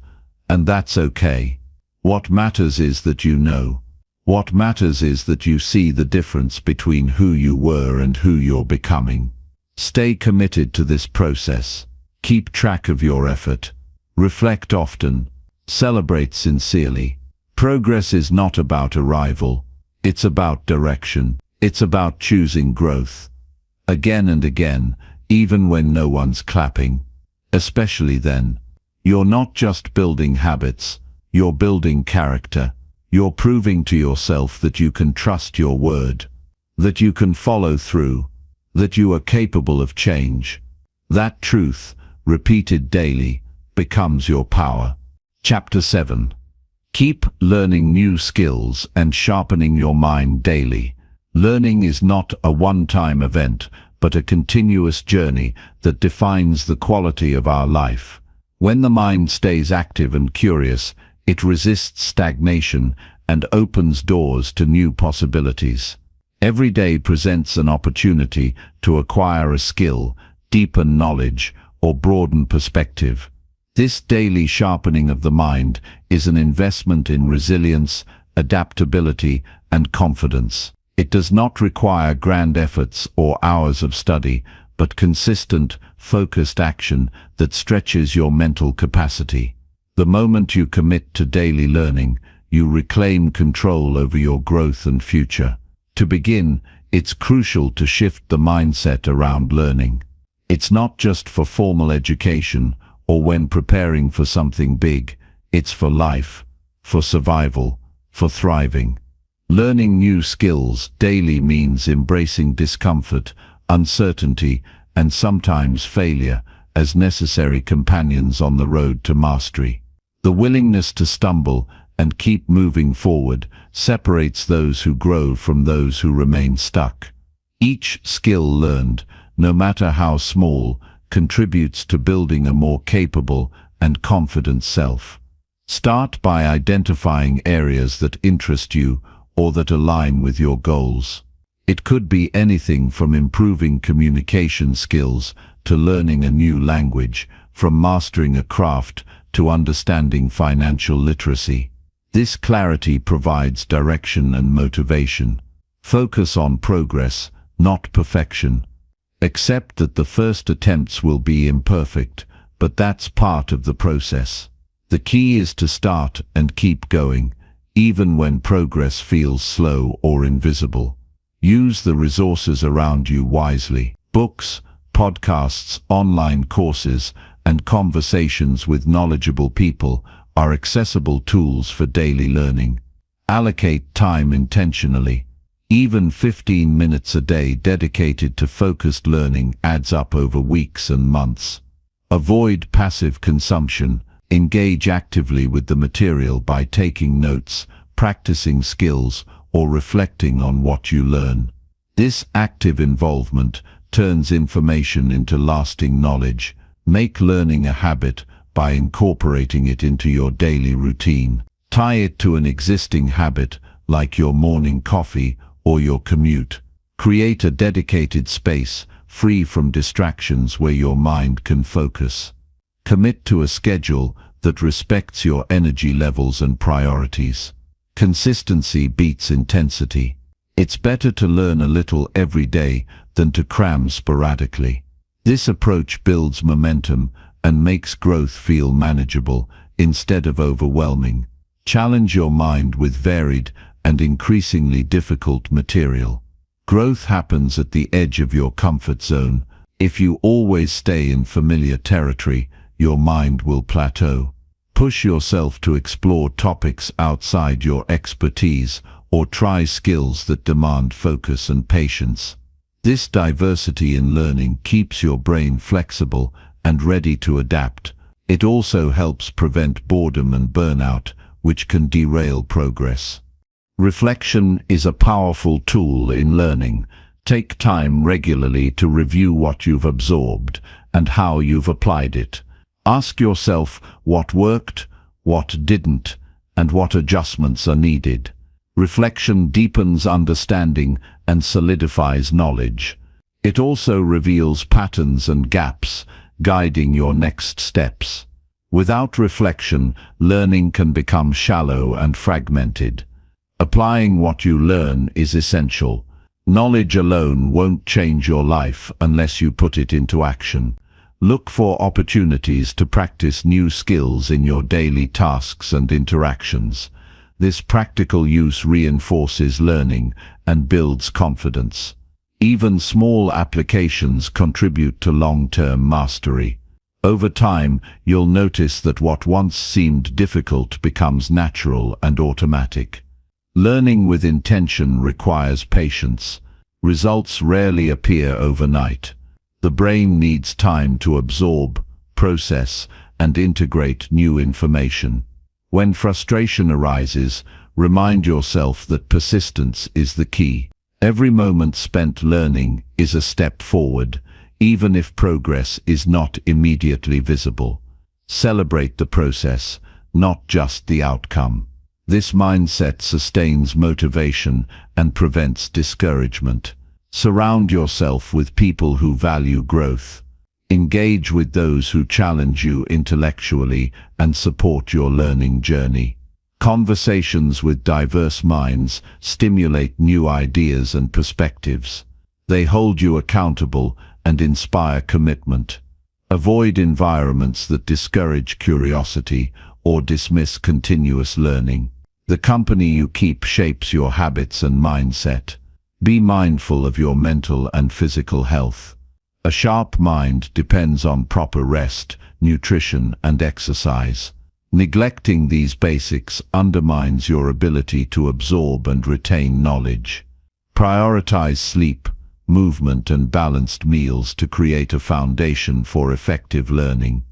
and that's okay. What matters is that you know. What matters is that you see the difference between who you were and who you're becoming. Stay committed to this process. Keep track of your effort. Reflect often. Celebrate sincerely. Progress is not about arrival. It's about direction. It's about choosing growth. Again and again, even when no one's clapping. Especially then. You're not just building habits. You're building character. You're proving to yourself that you can trust your word. that you can follow through, that you are capable of change. That truth, repeated daily, becomes your power. Chapter 7. Keep learning new skills and sharpening your mind daily. Learning is not a one-time event, but a continuous journey that defines the quality of our life. When the mind stays active and curious, it resists stagnation and opens doors to new possibilities. Every day presents an opportunity to acquire a skill, deepen knowledge, or broaden perspective. This daily sharpening of the mind is an investment in resilience, adaptability, and confidence. It does not require grand efforts or hours of study, but consistent, focused action that stretches your mental capacity. The moment you commit to daily learning, you reclaim control over your growth and future. To begin, it's crucial to shift the mindset around learning. It's not just for formal education or when preparing for something big. It's for life, for survival, for thriving. Learning new skills daily means embracing discomfort, uncertainty, and sometimes failure as necessary companions on the road to mastery. The willingness to stumble and keep moving forward separates those who grow from those who remain stuck. Each skill learned, no matter how small, contributes to building a more capable and confident self. Start by identifying areas that interest you or that align with your goals. It could be anything from improving communication skills to learning a new language, from mastering a craft to understanding financial literacy. This clarity provides direction and motivation. Focus on progress, not perfection. Accept that the first attempts will be imperfect, but that's part of the process. The key is to start and keep going, even when progress feels slow or invisible. Use the resources around you wisely. Books, podcasts, online courses, and conversations with knowledgeable people are accessible tools for daily learning. Allocate time intentionally. Even 15 minutes a day dedicated to focused learning adds up over weeks and months. Avoid passive consumption. Engage actively with the material by taking notes, practicing skills, or reflecting on what you learn. This active involvement turns information into lasting knowledge. Make learning a habit by incorporating it into your daily routine. Tie it to an existing habit, like your morning coffee or your commute. Create a dedicated space, free from distractions, where your mind can focus. Commit to a schedule that respects your energy levels and priorities. Consistency beats intensity. It's better to learn a little every day than to cram sporadically. This approach builds momentum and makes growth feel manageable instead of overwhelming. Challenge your mind with varied and increasingly difficult material. Growth happens at the edge of your comfort zone. If you always stay in familiar territory, your mind will plateau. Push yourself to explore topics outside your expertise or try skills that demand focus and patience. This diversity in learning keeps your brain flexible and ready to adapt. It also helps prevent boredom and burnout, which can derail progress. Reflection is a powerful tool in learning. Take time regularly to review what you've absorbed and how you've applied it. Ask yourself what worked, what didn't, and what adjustments are needed. Reflection deepens understanding and solidifies knowledge. It also reveals patterns and gaps, guiding your next steps. Without reflection, learning can become shallow and fragmented. Applying what you learn is essential. Knowledge alone won't change your life unless you put it into action. Look for opportunities to practice new skills in your daily tasks and interactions. This practical use reinforces learning and builds confidence. Even small applications contribute to long-term mastery. Over time, you'll notice that what once seemed difficult becomes natural and automatic. Learning with intention requires patience. Results rarely appear overnight. The brain needs time to absorb, process, and integrate new information. When frustration arises, remind yourself that persistence is the key. Every moment spent learning is a step forward, even if progress is not immediately visible. Celebrate the process, not just the outcome. This mindset sustains motivation and prevents discouragement. Surround yourself with people who value growth. Engage with those who challenge you intellectually and support your learning journey. Conversations with diverse minds stimulate new ideas and perspectives. They hold you accountable and inspire commitment. Avoid environments that discourage curiosity or dismiss continuous learning. The company you keep shapes your habits and mindset. Be mindful of your mental and physical health. A sharp mind depends on proper rest, nutrition, and exercise. Neglecting these basics undermines your ability to absorb and retain knowledge. Prioritize sleep, movement, and balanced meals to create a foundation for effective learning.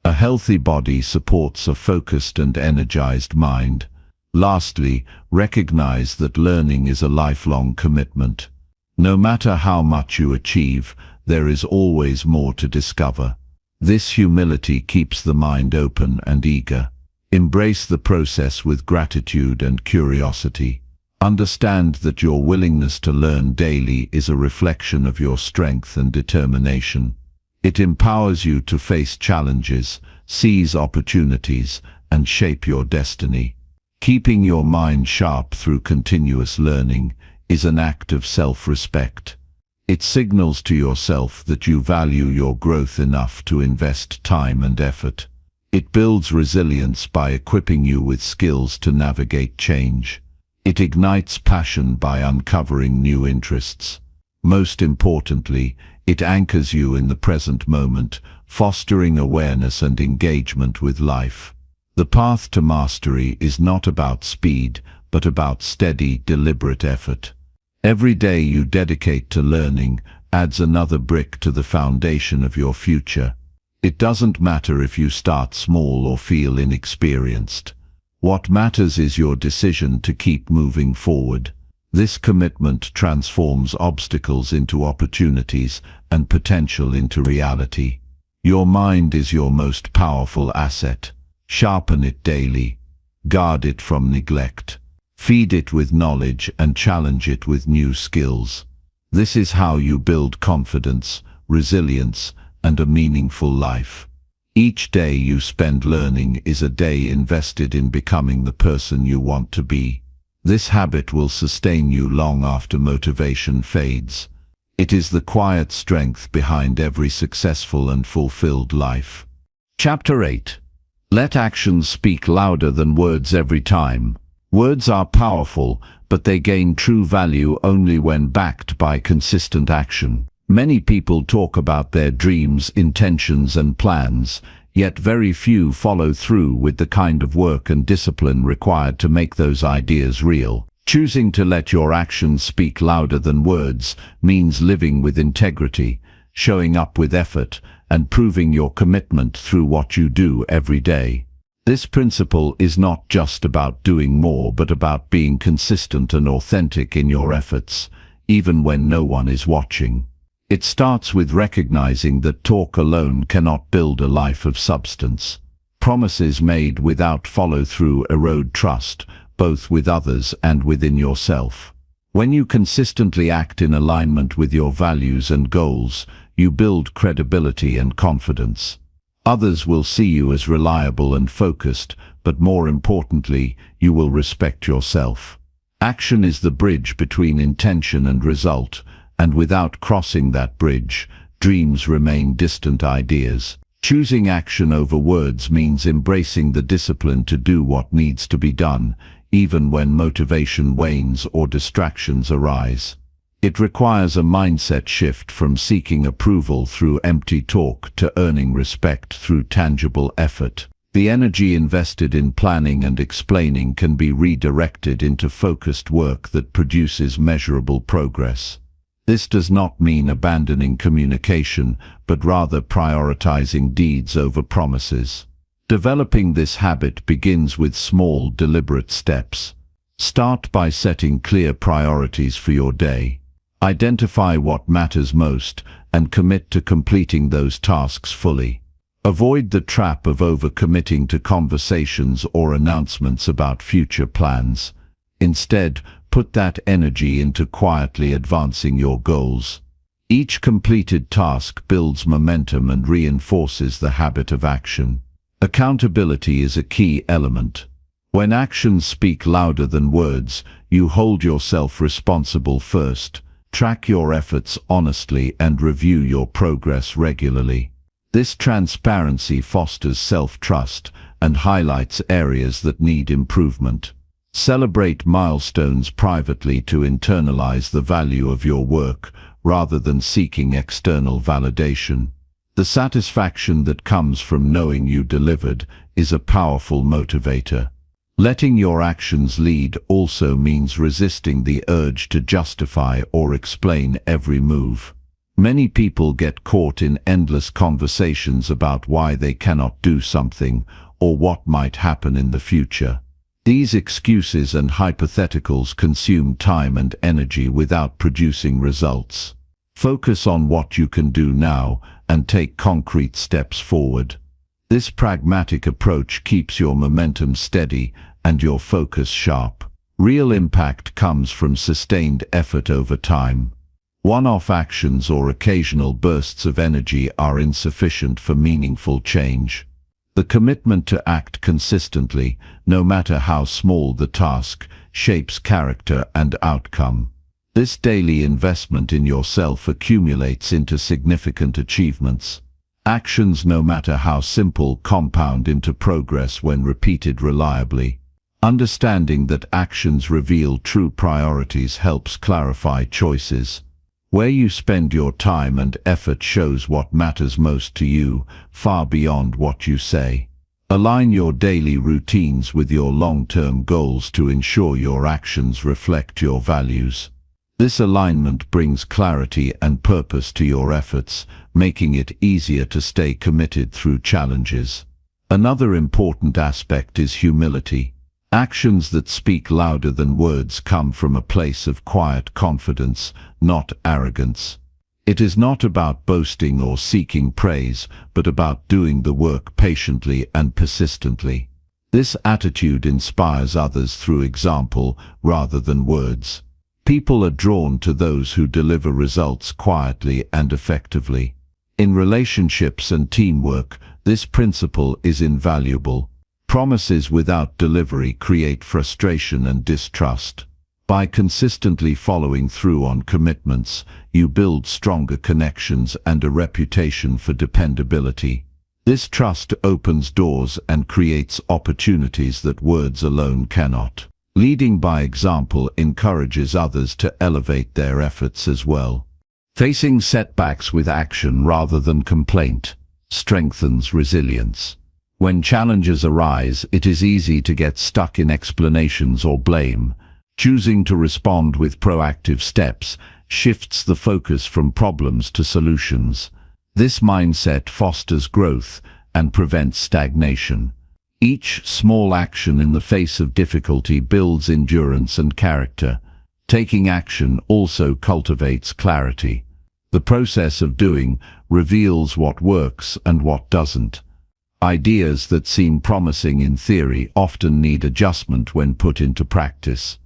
A healthy body supports a focused and energized mind. Lastly, recognize that learning is a lifelong commitment. No matter how much you achieve, there is always more to discover. This humility keeps the mind open and eager. Embrace the process with gratitude and curiosity. Understand that your willingness to learn daily is a reflection of your strength and determination. It empowers you to face challenges, seize opportunities, and shape your destiny. Keeping your mind sharp through continuous learning is an act of self-respect. It signals to yourself that you value your growth enough to invest time and effort. It builds resilience by equipping you with skills to navigate change. It ignites passion by uncovering new interests. Most importantly, it anchors you in the present moment, fostering awareness and engagement with life. The path to mastery is not about speed, but about steady, deliberate effort. Every day you dedicate to learning adds another brick to the foundation of your future. It doesn't matter if you start small or feel inexperienced. What matters is your decision to keep moving forward. This commitment transforms obstacles into opportunities and potential into reality. Your mind is your most powerful asset. Sharpen it daily. Guard it from neglect. Feed it with knowledge and challenge it with new skills. This is how you build confidence, resilience, and a meaningful life. Each day you spend learning is a day invested in becoming the person you want to be. This habit will sustain you long after motivation fades. It is the quiet strength behind every successful and fulfilled life. Chapter 8. Let actions speak louder than words every time. Words are powerful, but they gain true value only when backed by consistent action. Many people talk about their dreams, intentions, and plans, yet very few follow through with the kind of work and discipline required to make those ideas real. Choosing to let your actions speak louder than words means living with integrity, showing up with effort, and proving your commitment through what you do every day. This principle is not just about doing more, but about being consistent and authentic in your efforts, even when no one is watching. It starts with recognizing that talk alone cannot build a life of substance. Promises made without follow-through erode trust, both with others and within yourself. When you consistently act in alignment with your values and goals, you build credibility and confidence. Others will see you as reliable and focused, but more importantly, you will respect yourself. Action is the bridge between intention and result, and without crossing that bridge, dreams remain distant ideas. Choosing action over words means embracing the discipline to do what needs to be done, even when motivation wanes or distractions arise. It requires a mindset shift from seeking approval through empty talk to earning respect through tangible effort. The energy invested in planning and explaining can be redirected into focused work that produces measurable progress. This does not mean abandoning communication, but rather prioritizing deeds over promises. Developing this habit begins with small, deliberate steps. Start by setting clear priorities for your day. Identify what matters most and commit to completing those tasks fully. Avoid the trap of overcommitting to conversations or announcements about future plans. Instead, put that energy into quietly advancing your goals. Each completed task builds momentum and reinforces the habit of action. Accountability is a key element. When actions speak louder than words, you hold yourself responsible first. Track your efforts honestly and review your progress regularly. This transparency fosters self-trust and highlights areas that need improvement. Celebrate milestones privately to internalize the value of your work rather than seeking external validation. The satisfaction that comes from knowing you delivered is a powerful motivator. Letting your actions lead also means resisting the urge to justify or explain every move. Many people get caught in endless conversations about why they cannot do something or what might happen in the future. These excuses and hypotheticals consume time and energy without producing results. Focus on what you can do now and take concrete steps forward. This pragmatic approach keeps your momentum steady and your focus sharp. Real impact comes from sustained effort over time. One-off actions or occasional bursts of energy are insufficient for meaningful change. The commitment to act consistently, no matter how small the task, shapes character and outcome. This daily investment in yourself accumulates into significant achievements. Actions, no matter how simple, compound into progress when repeated reliably. Understanding that actions reveal true priorities helps clarify choices. Where you spend your time and effort shows what matters most to you, far beyond what you say. Align your daily routines with your long-term goals to ensure your actions reflect your values. This alignment brings clarity and purpose to your efforts, making it easier to stay committed through challenges. Another important aspect is humility. Actions that speak louder than words come from a place of quiet confidence, not arrogance. It is not about boasting or seeking praise, but about doing the work patiently and persistently. This attitude inspires others through example rather than words. People are drawn to those who deliver results quietly and effectively. In relationships and teamwork, this principle is invaluable. Promises without delivery create frustration and distrust. By consistently following through on commitments, you build stronger connections and a reputation for dependability. This trust opens doors and creates opportunities that words alone cannot. Leading by example encourages others to elevate their efforts as well. Facing setbacks with action rather than complaint strengthens resilience. When challenges arise, it is easy to get stuck in explanations or blame. Choosing to respond with proactive steps shifts the focus from problems to solutions. This mindset fosters growth and prevents stagnation. Each small action in the face of difficulty builds endurance and character. Taking action also cultivates clarity. The process of doing reveals what works and what doesn't. Ideas that seem promising in theory often need adjustment when put into practice.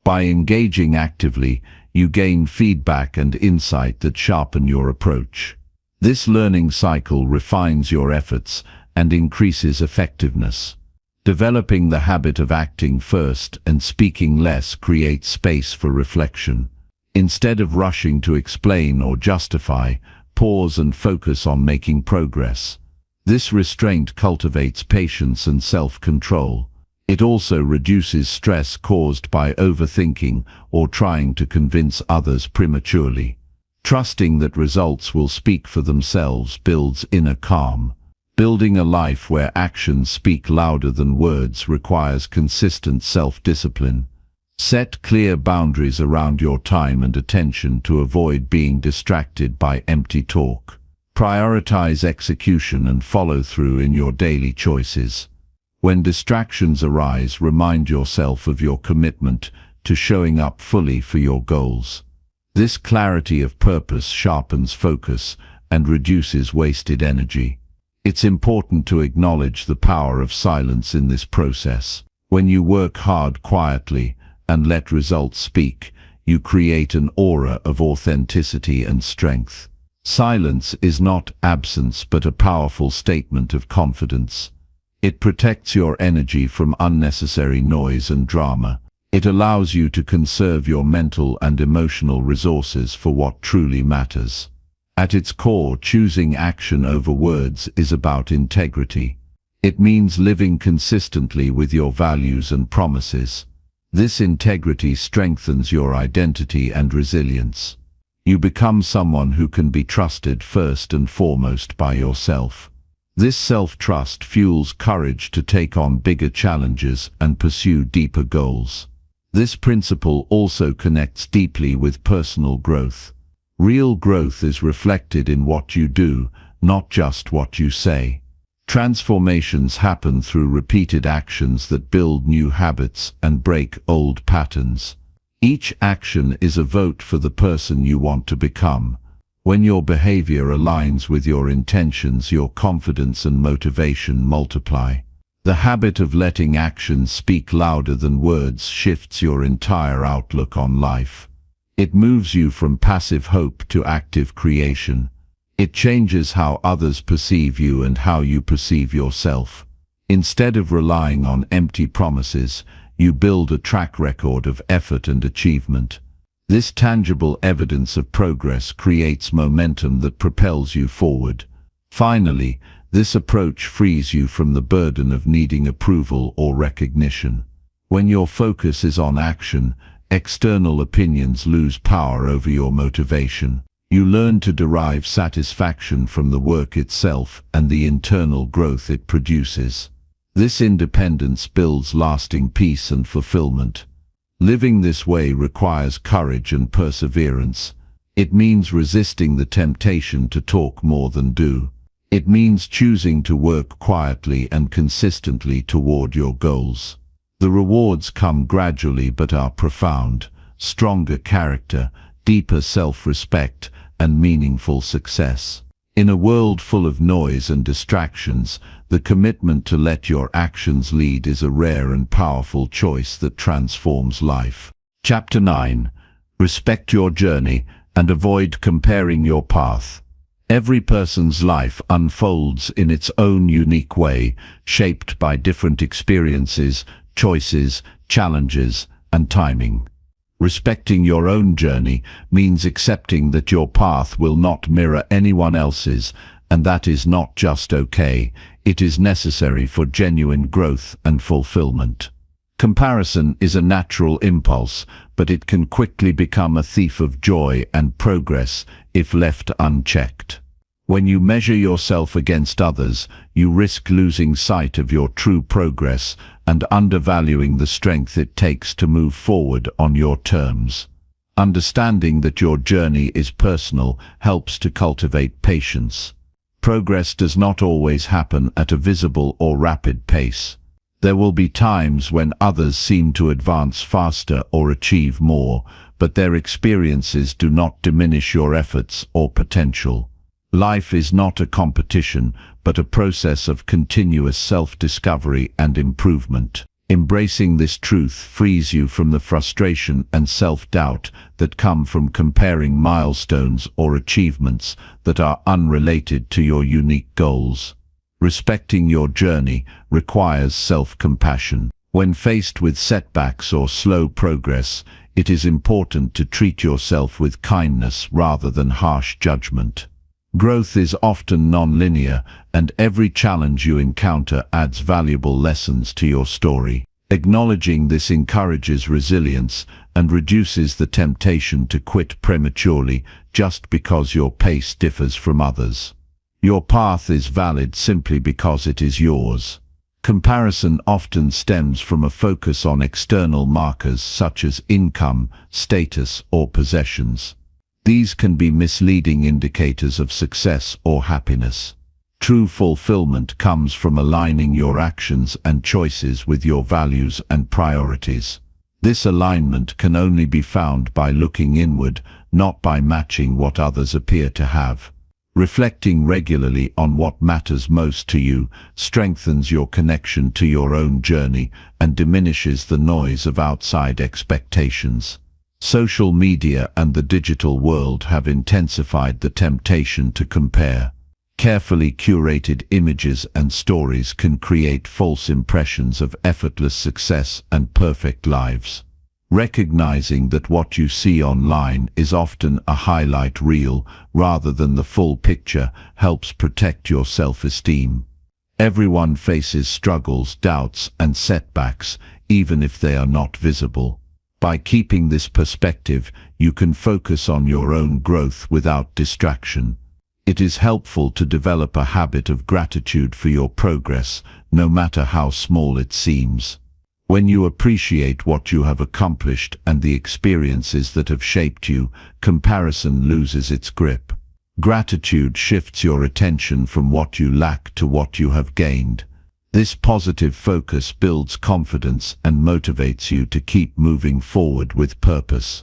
By engaging actively, you gain feedback and insight that sharpen your approach. This learning cycle refines your efforts and increases effectiveness. Developing the habit of acting first and speaking less creates space for reflection. Instead of rushing to explain or justify, pause and focus on making progress. This restraint cultivates patience and self-control. It also reduces stress caused by overthinking or trying to convince others prematurely. Trusting that results will speak for themselves builds inner calm. Building a life where actions speak louder than words requires consistent self-discipline. Set clear boundaries around your time and attention to avoid being distracted by empty talk. Prioritize execution and follow through in your daily choices. When distractions arise, remind yourself of your commitment to showing up fully for your goals. This clarity of purpose sharpens focus and reduces wasted energy. It's important to acknowledge the power of silence in this process. When you work hard quietly and let results speak, you create an aura of authenticity and strength. Silence is not absence but a powerful statement of confidence. It protects your energy from unnecessary noise and drama. It allows you to conserve your mental and emotional resources for what truly matters. At its core, choosing action over words is about integrity. It means living consistently with your values and promises. This integrity strengthens your identity and resilience. You become someone who can be trusted first and foremost by yourself. This self-trust fuels courage to take on bigger challenges and pursue deeper goals. This principle also connects deeply with personal growth. Real growth is reflected in what you do, not just what you say. Transformations happen through repeated actions that build new habits and break old patterns. Each action is a vote for the person you want to become. When your behavior aligns with your intentions, your confidence and motivation multiply. The habit of letting actions speak louder than words shifts your entire outlook on life. It moves you from passive hope to active creation. It changes how others perceive you and how you perceive yourself. Instead of relying on empty promises, you build a track record of effort and achievement. This tangible evidence of progress creates momentum that propels you forward. Finally, this approach frees you from the burden of needing approval or recognition. When your focus is on action, external opinions lose power over your motivation. You learn to derive satisfaction from the work itself and the internal growth it produces. This independence builds lasting peace and fulfillment. Living this way requires courage and perseverance. It means resisting the temptation to talk more than do. It means choosing to work quietly and consistently toward your goals. The rewards come gradually but are profound: stronger character, deeper self-respect, and meaningful success. In a world full of noise and distractions, the commitment to let your actions lead is a rare and powerful choice that transforms life. Chapter 9. Respect your journey and avoid comparing your path. Every person's life unfolds in its own unique way, shaped by different experiences, choices, challenges, and timing. Respecting your own journey means accepting that your path will not mirror anyone else's, and that is not just okay, it is necessary for genuine growth and fulfillment. Comparison is a natural impulse, but it can quickly become a thief of joy and progress if left unchecked. When you measure yourself against others, you risk losing sight of your true progress and undervaluing the strength it takes to move forward on your terms. Understanding that your journey is personal helps to cultivate patience. Progress does not always happen at a visible or rapid pace. There will be times when others seem to advance faster or achieve more, but their experiences do not diminish your efforts or potential. Life is not a competition, but a process of continuous self-discovery and improvement. Embracing this truth frees you from the frustration and self-doubt that come from comparing milestones or achievements that are unrelated to your unique goals. Respecting your journey requires self-compassion. When faced with setbacks or slow progress, it is important to treat yourself with kindness rather than harsh judgment. Growth is often non-linear, and every challenge you encounter adds valuable lessons to your story. Acknowledging this encourages resilience and reduces the temptation to quit prematurely just because your pace differs from others. Your path is valid simply because it is yours. Comparison often stems from a focus on external markers such as income, status, or possessions. These can be misleading indicators of success or happiness. True fulfillment comes from aligning your actions and choices with your values and priorities. This alignment can only be found by looking inward, not by matching what others appear to have. Reflecting regularly on what matters most to you strengthens your connection to your own journey and diminishes the noise of outside expectations. Social media and the digital world have intensified the temptation to compare. Carefully curated images and stories can create false impressions of effortless success and perfect lives. Recognizing that what you see online is often a highlight reel rather than the full picture helps protect your self-esteem. Everyone faces struggles, doubts, and setbacks, even if they are not visible. By keeping this perspective, you can focus on your own growth without distraction. It is helpful to develop a habit of gratitude for your progress, no matter how small it seems. When you appreciate what you have accomplished and the experiences that have shaped you, comparison loses its grip. Gratitude shifts your attention from what you lack to what you have gained. This positive focus builds confidence and motivates you to keep moving forward with purpose.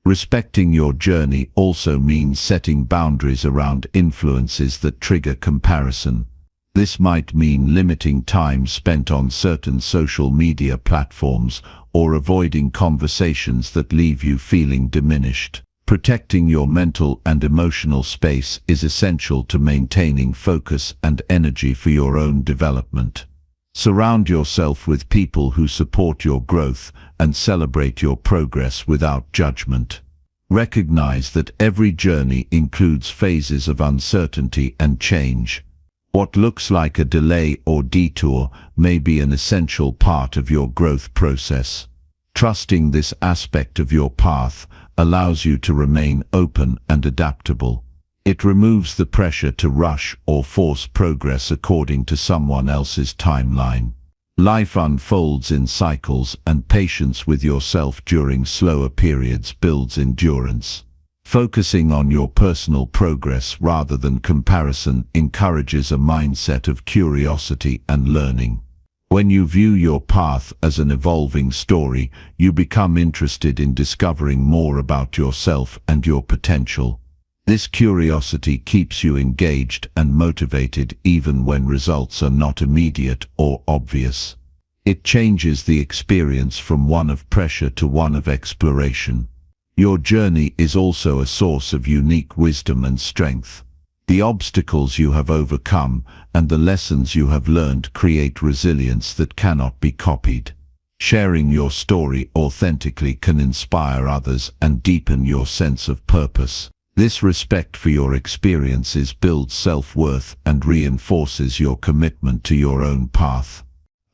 Respecting your journey also means setting boundaries around influences that trigger comparison. This might mean limiting time spent on certain social media platforms or avoiding conversations that leave you feeling diminished. Protecting your mental and emotional space is essential to maintaining focus and energy for your own development. Surround yourself with people who support your growth and celebrate your progress without judgment. Recognize that every journey includes phases of uncertainty and change. What looks like a delay or detour may be an essential part of your growth process. Trusting this aspect of your path allows you to remain open and adaptable. It removes the pressure to rush or force progress according to someone else's timeline. Life unfolds in cycles, and patience with yourself during slower periods builds endurance. Focusing on your personal progress rather than comparison encourages a mindset of curiosity and learning. When you view your path as an evolving story, you become interested in discovering more about yourself and your potential. This curiosity keeps you engaged and motivated even when results are not immediate or obvious. It changes the experience from one of pressure to one of exploration. Your journey is also a source of unique wisdom and strength. The obstacles you have overcome and the lessons you have learned create resilience that cannot be copied. Sharing your story authentically can inspire others and deepen your sense of purpose. This respect for your experiences builds self-worth and reinforces your commitment to your own path.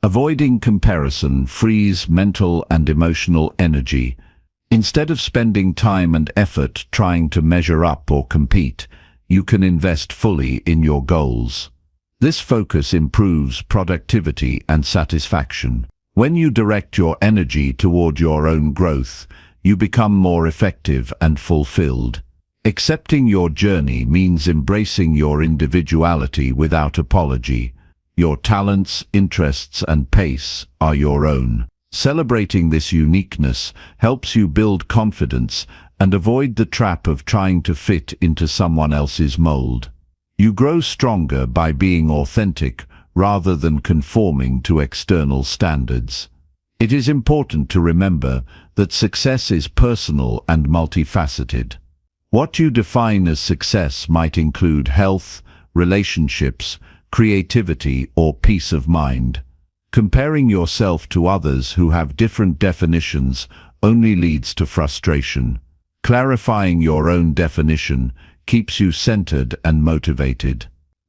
Avoiding comparison frees mental and emotional energy. Instead of spending time and effort trying to measure up or compete, you can invest fully in your goals. This focus improves productivity and satisfaction. When you direct your energy toward your own growth, you become more effective and fulfilled. Accepting your journey means embracing your individuality without apology. Your talents, interests, and pace are your own. Celebrating this uniqueness helps you build confidence and avoid the trap of trying to fit into someone else's mold. You grow stronger by being authentic rather than conforming to external standards. It is important to remember that success is personal and multifaceted. What you define as success might include health, relationships, creativity, or peace of mind. Comparing yourself to others who have different definitions only leads to frustration. Clarifying your own definition keeps you centered and motivated.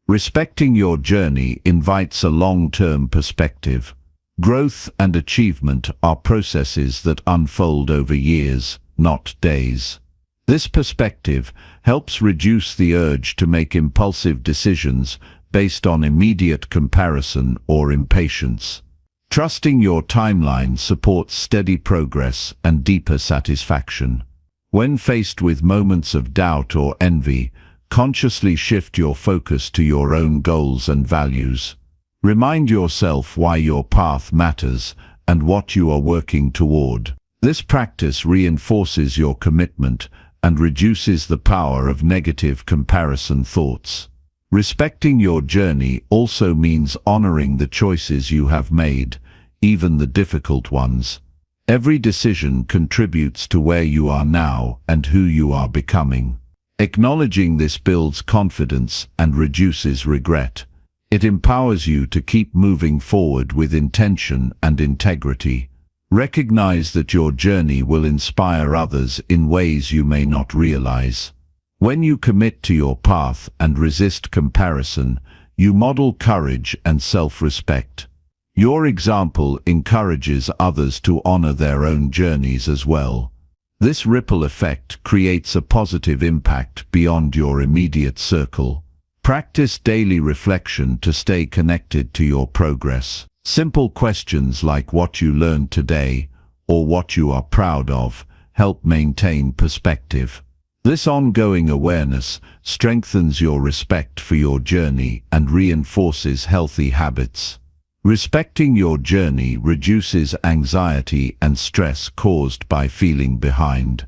Respecting your journey invites a long-term perspective. Growth and achievement are processes that unfold over years, not days. This perspective helps reduce the urge to make impulsive decisions based on immediate comparison or impatience. Trusting your timeline supports steady progress and deeper satisfaction. When faced with moments of doubt or envy, consciously shift your focus to your own goals and values. Remind yourself why your path matters and what you are working toward. This practice reinforces your commitment and reduces the power of negative comparison thoughts. Respecting your journey also means honoring the choices you have made, even the difficult ones. Every decision contributes to where you are now and who you are becoming. Acknowledging this builds confidence and reduces regret. It empowers you to keep moving forward with intention and integrity. Recognize that your journey will inspire others in ways you may not realize. When you commit to your path and resist comparison, you model courage and self-respect. Your example encourages others to honor their own journeys as well. This ripple effect creates a positive impact beyond your immediate circle. Practice daily reflection to stay connected to your progress. Simple questions like what you learned today or what you are proud of help maintain perspective. This ongoing awareness strengthens your respect for your journey and reinforces healthy habits. Respecting your journey reduces anxiety and stress caused by feeling behind.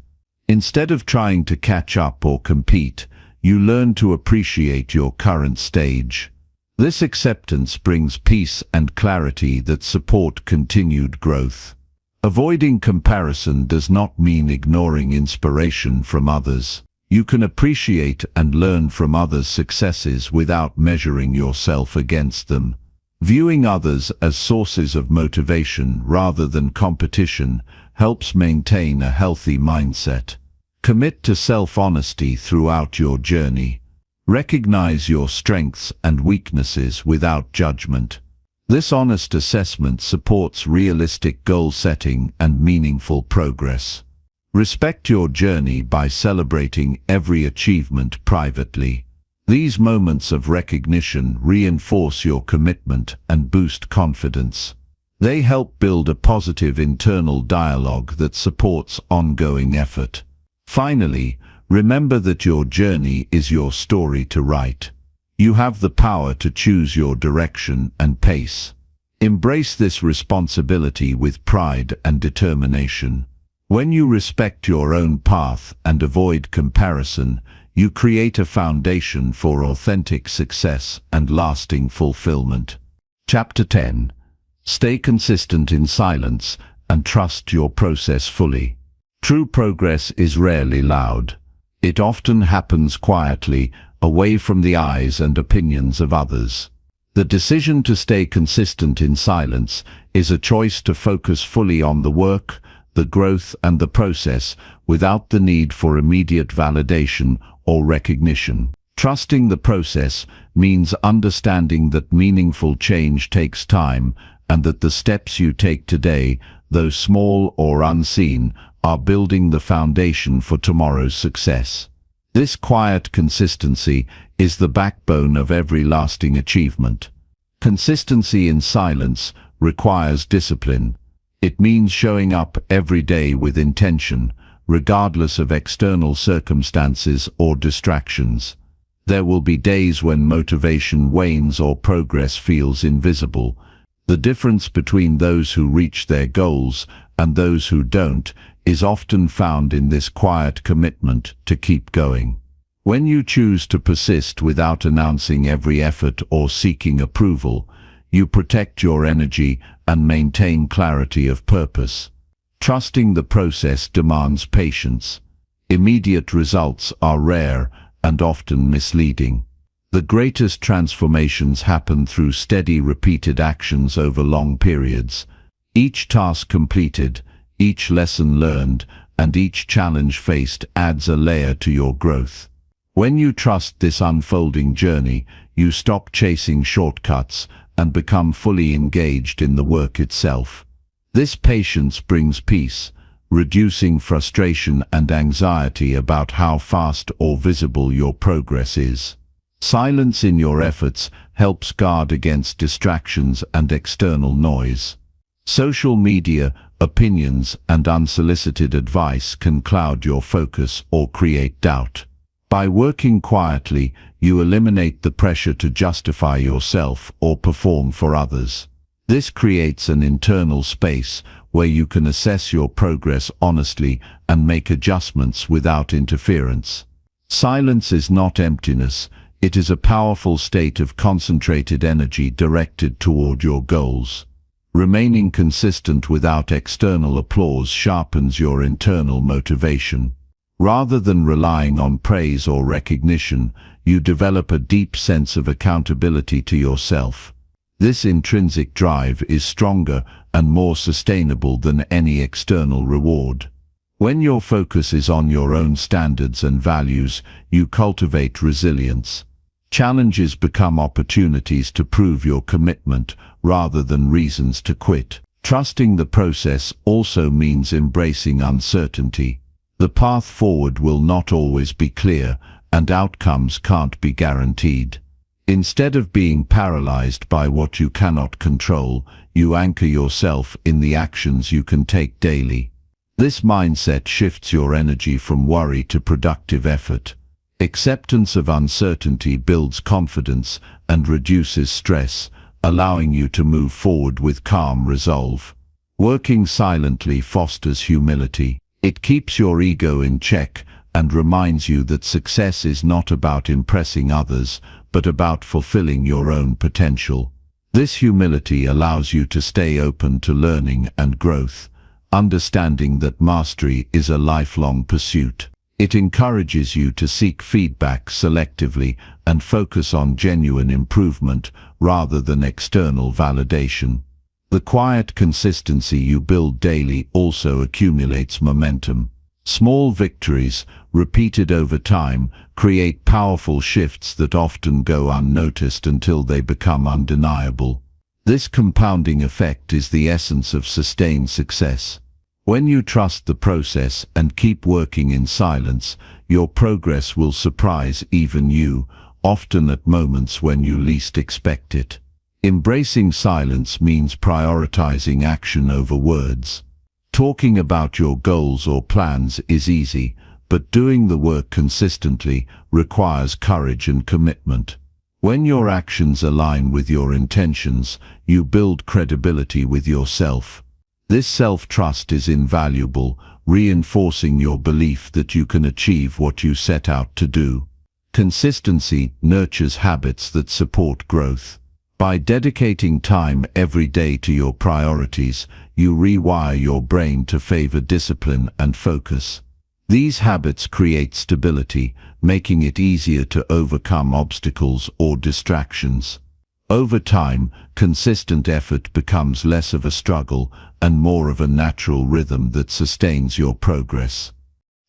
Instead of trying to catch up or compete, you learn to appreciate your current stage. This acceptance brings peace and clarity that support continued growth. Avoiding comparison does not mean ignoring inspiration from others. You can appreciate and learn from others' successes without measuring yourself against them. Viewing others as sources of motivation rather than competition helps maintain a healthy mindset. Commit to self-honesty throughout your journey. Recognize your strengths and weaknesses without judgment. This honest assessment supports realistic goal setting and meaningful progress. Respect your journey by celebrating every achievement privately. These moments of recognition reinforce your commitment and boost confidence. They help build a positive internal dialogue that supports ongoing effort. Finally, remember that your journey is your story to write. You have the power to choose your direction and pace. Embrace this responsibility with pride and determination. When you respect your own path and avoid comparison, you create a foundation for authentic success and lasting fulfillment. Chapter 10. Stay consistent in silence and trust your process fully. True progress is rarely loud. It often happens quietly, away from the eyes and opinions of others. The decision to stay consistent in silence is a choice to focus fully on the work, the growth and the process without the need for immediate validation or recognition. Trusting the process means understanding that meaningful change takes time and that the steps you take today, though small or unseen, are building the foundation for tomorrow's success. This quiet consistency is the backbone of every lasting achievement. Consistency in silence requires discipline. It means showing up every day with intention, regardless of external circumstances or distractions. There will be days when motivation wanes or progress feels invisible. The difference between those who reach their goals and those who don't is often found in this quiet commitment to keep going. When you choose to persist without announcing every effort or seeking approval, you protect your energy and maintain clarity of purpose. Trusting the process demands patience. Immediate results are rare and often misleading. The greatest transformations happen through steady, repeated actions over long periods. Each task completed, each lesson learned, and each challenge faced adds a layer to your growth. When you trust this unfolding journey, you stop chasing shortcuts and become fully engaged in the work itself. This patience brings peace, reducing frustration and anxiety about how fast or visible your progress is. Silence in your efforts helps guard against distractions and external noise. Social media, opinions, and unsolicited advice can cloud your focus or create doubt. By working quietly, you eliminate the pressure to justify yourself or perform for others. This creates an internal space where you can assess your progress honestly and make adjustments without interference. Silence is not emptiness, it is a powerful state of concentrated energy directed toward your goals. Remaining consistent without external applause sharpens your internal motivation. Rather than relying on praise or recognition, you develop a deep sense of accountability to yourself. This intrinsic drive is stronger and more sustainable than any external reward. When your focus is on your own standards and values, you cultivate resilience. Challenges become opportunities to prove your commitment rather than reasons to quit. Trusting the process also means embracing uncertainty. The path forward will not always be clear, and outcomes can't be guaranteed. Instead of being paralyzed by what you cannot control, you anchor yourself in the actions you can take daily. This mindset shifts your energy from worry to productive effort. Acceptance of uncertainty builds confidence and reduces stress, allowing you to move forward with calm resolve. Working silently fosters humility. It keeps your ego in check and reminds you that success is not about impressing others, but about fulfilling your own potential. This humility allows you to stay open to learning and growth, understanding that mastery is a lifelong pursuit. It encourages you to seek feedback selectively and focus on genuine improvement rather than external validation. The quiet consistency you build daily also accumulates momentum. Small victories, repeated over time, create powerful shifts that often go unnoticed until they become undeniable. This compounding effect is the essence of sustained success. When you trust the process and keep working in silence, your progress will surprise even you, often at moments when you least expect it. Embracing silence means prioritizing action over words. Talking about your goals or plans is easy, but doing the work consistently requires courage and commitment. When your actions align with your intentions, you build credibility with yourself. This self-trust is invaluable, reinforcing your belief that you can achieve what you set out to do. Consistency nurtures habits that support growth. By dedicating time every day to your priorities, you rewire your brain to favor discipline and focus. These habits create stability, making it easier to overcome obstacles or distractions. Over time, consistent effort becomes less of a struggle and more of a natural rhythm that sustains your progress.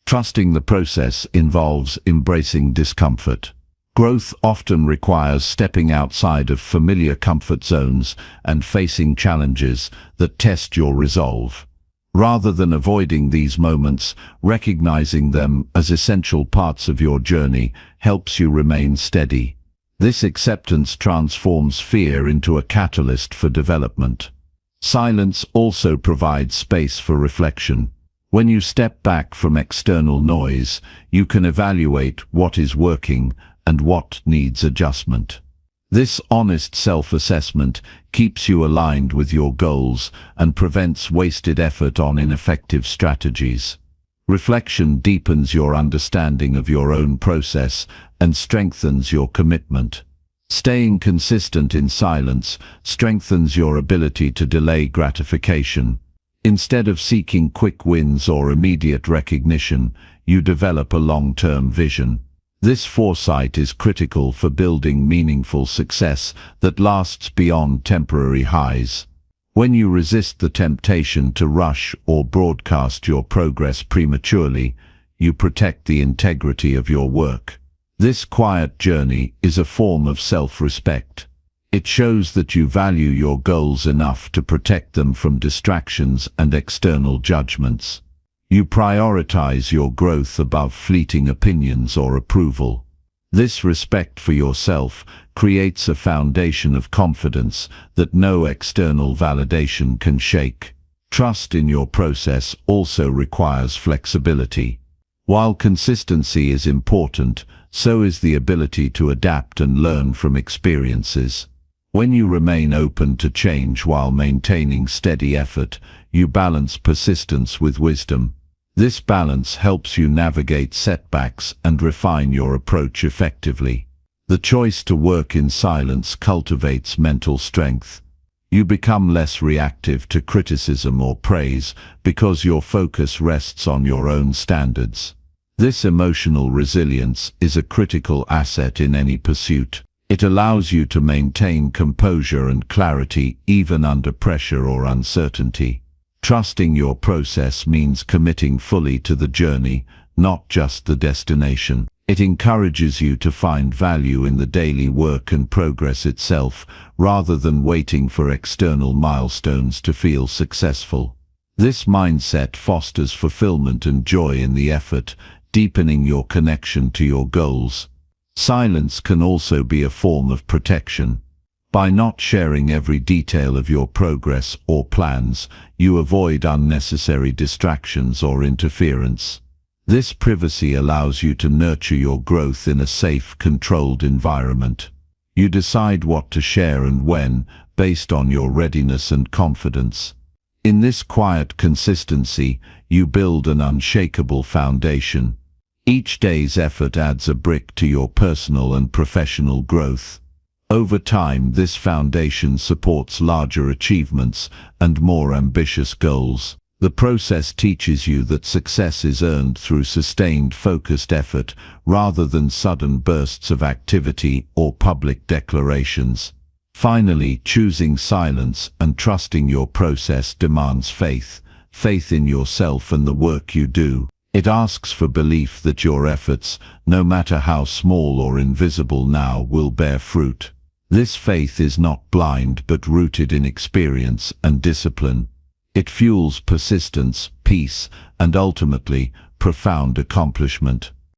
Trusting the process involves embracing discomfort. Growth often requires stepping outside of familiar comfort zones and facing challenges that test your resolve. Rather than avoiding these moments, recognizing them as essential parts of your journey helps you remain steady. This acceptance transforms fear into a catalyst for development. Silence also provides space for reflection. When you step back from external noise, you can evaluate what is working and what needs adjustment. This honest self-assessment keeps you aligned with your goals and prevents wasted effort on ineffective strategies. Reflection deepens your understanding of your own process and strengthens your commitment. Staying consistent in silence strengthens your ability to delay gratification. Instead of seeking quick wins or immediate recognition, you develop a long-term vision. This foresight is critical for building meaningful success that lasts beyond temporary highs. When you resist the temptation to rush or broadcast your progress prematurely, you protect the integrity of your work. This quiet journey is a form of self-respect. It shows that you value your goals enough to protect them from distractions and external judgments. You prioritize your growth above fleeting opinions or approval. This respect for yourself creates a foundation of confidence that no external validation can shake. Trust in your process also requires flexibility. While consistency is important, so is the ability to adapt and learn from experiences. When you remain open to change while maintaining steady effort, you balance persistence with wisdom. This balance helps you navigate setbacks and refine your approach effectively. The choice to work in silence cultivates mental strength. You become less reactive to criticism or praise because your focus rests on your own standards. This emotional resilience is a critical asset in any pursuit. It allows you to maintain composure and clarity even under pressure or uncertainty. Trusting your process means committing fully to the journey, not just the destination. It encourages you to find value in the daily work and progress itself, rather than waiting for external milestones to feel successful. This mindset fosters fulfillment and joy in the effort, deepening your connection to your goals. Silence can also be a form of protection. By not sharing every detail of your progress or plans, you avoid unnecessary distractions or interference. This privacy allows you to nurture your growth in a safe, controlled environment. You decide what to share and when, based on your readiness and confidence. In this quiet consistency, you build an unshakable foundation. Each day's effort adds a brick to your personal and professional growth. Over time, this foundation supports larger achievements and more ambitious goals. The process teaches you that success is earned through sustained, focused effort rather than sudden bursts of activity or public declarations. Finally, choosing silence and trusting your process demands faith in yourself and the work you do. It asks for belief that your efforts, no matter how small or invisible now, will bear fruit. This faith is not blind but rooted in experience and discipline. It fuels persistence, peace, and ultimately, profound accomplishment.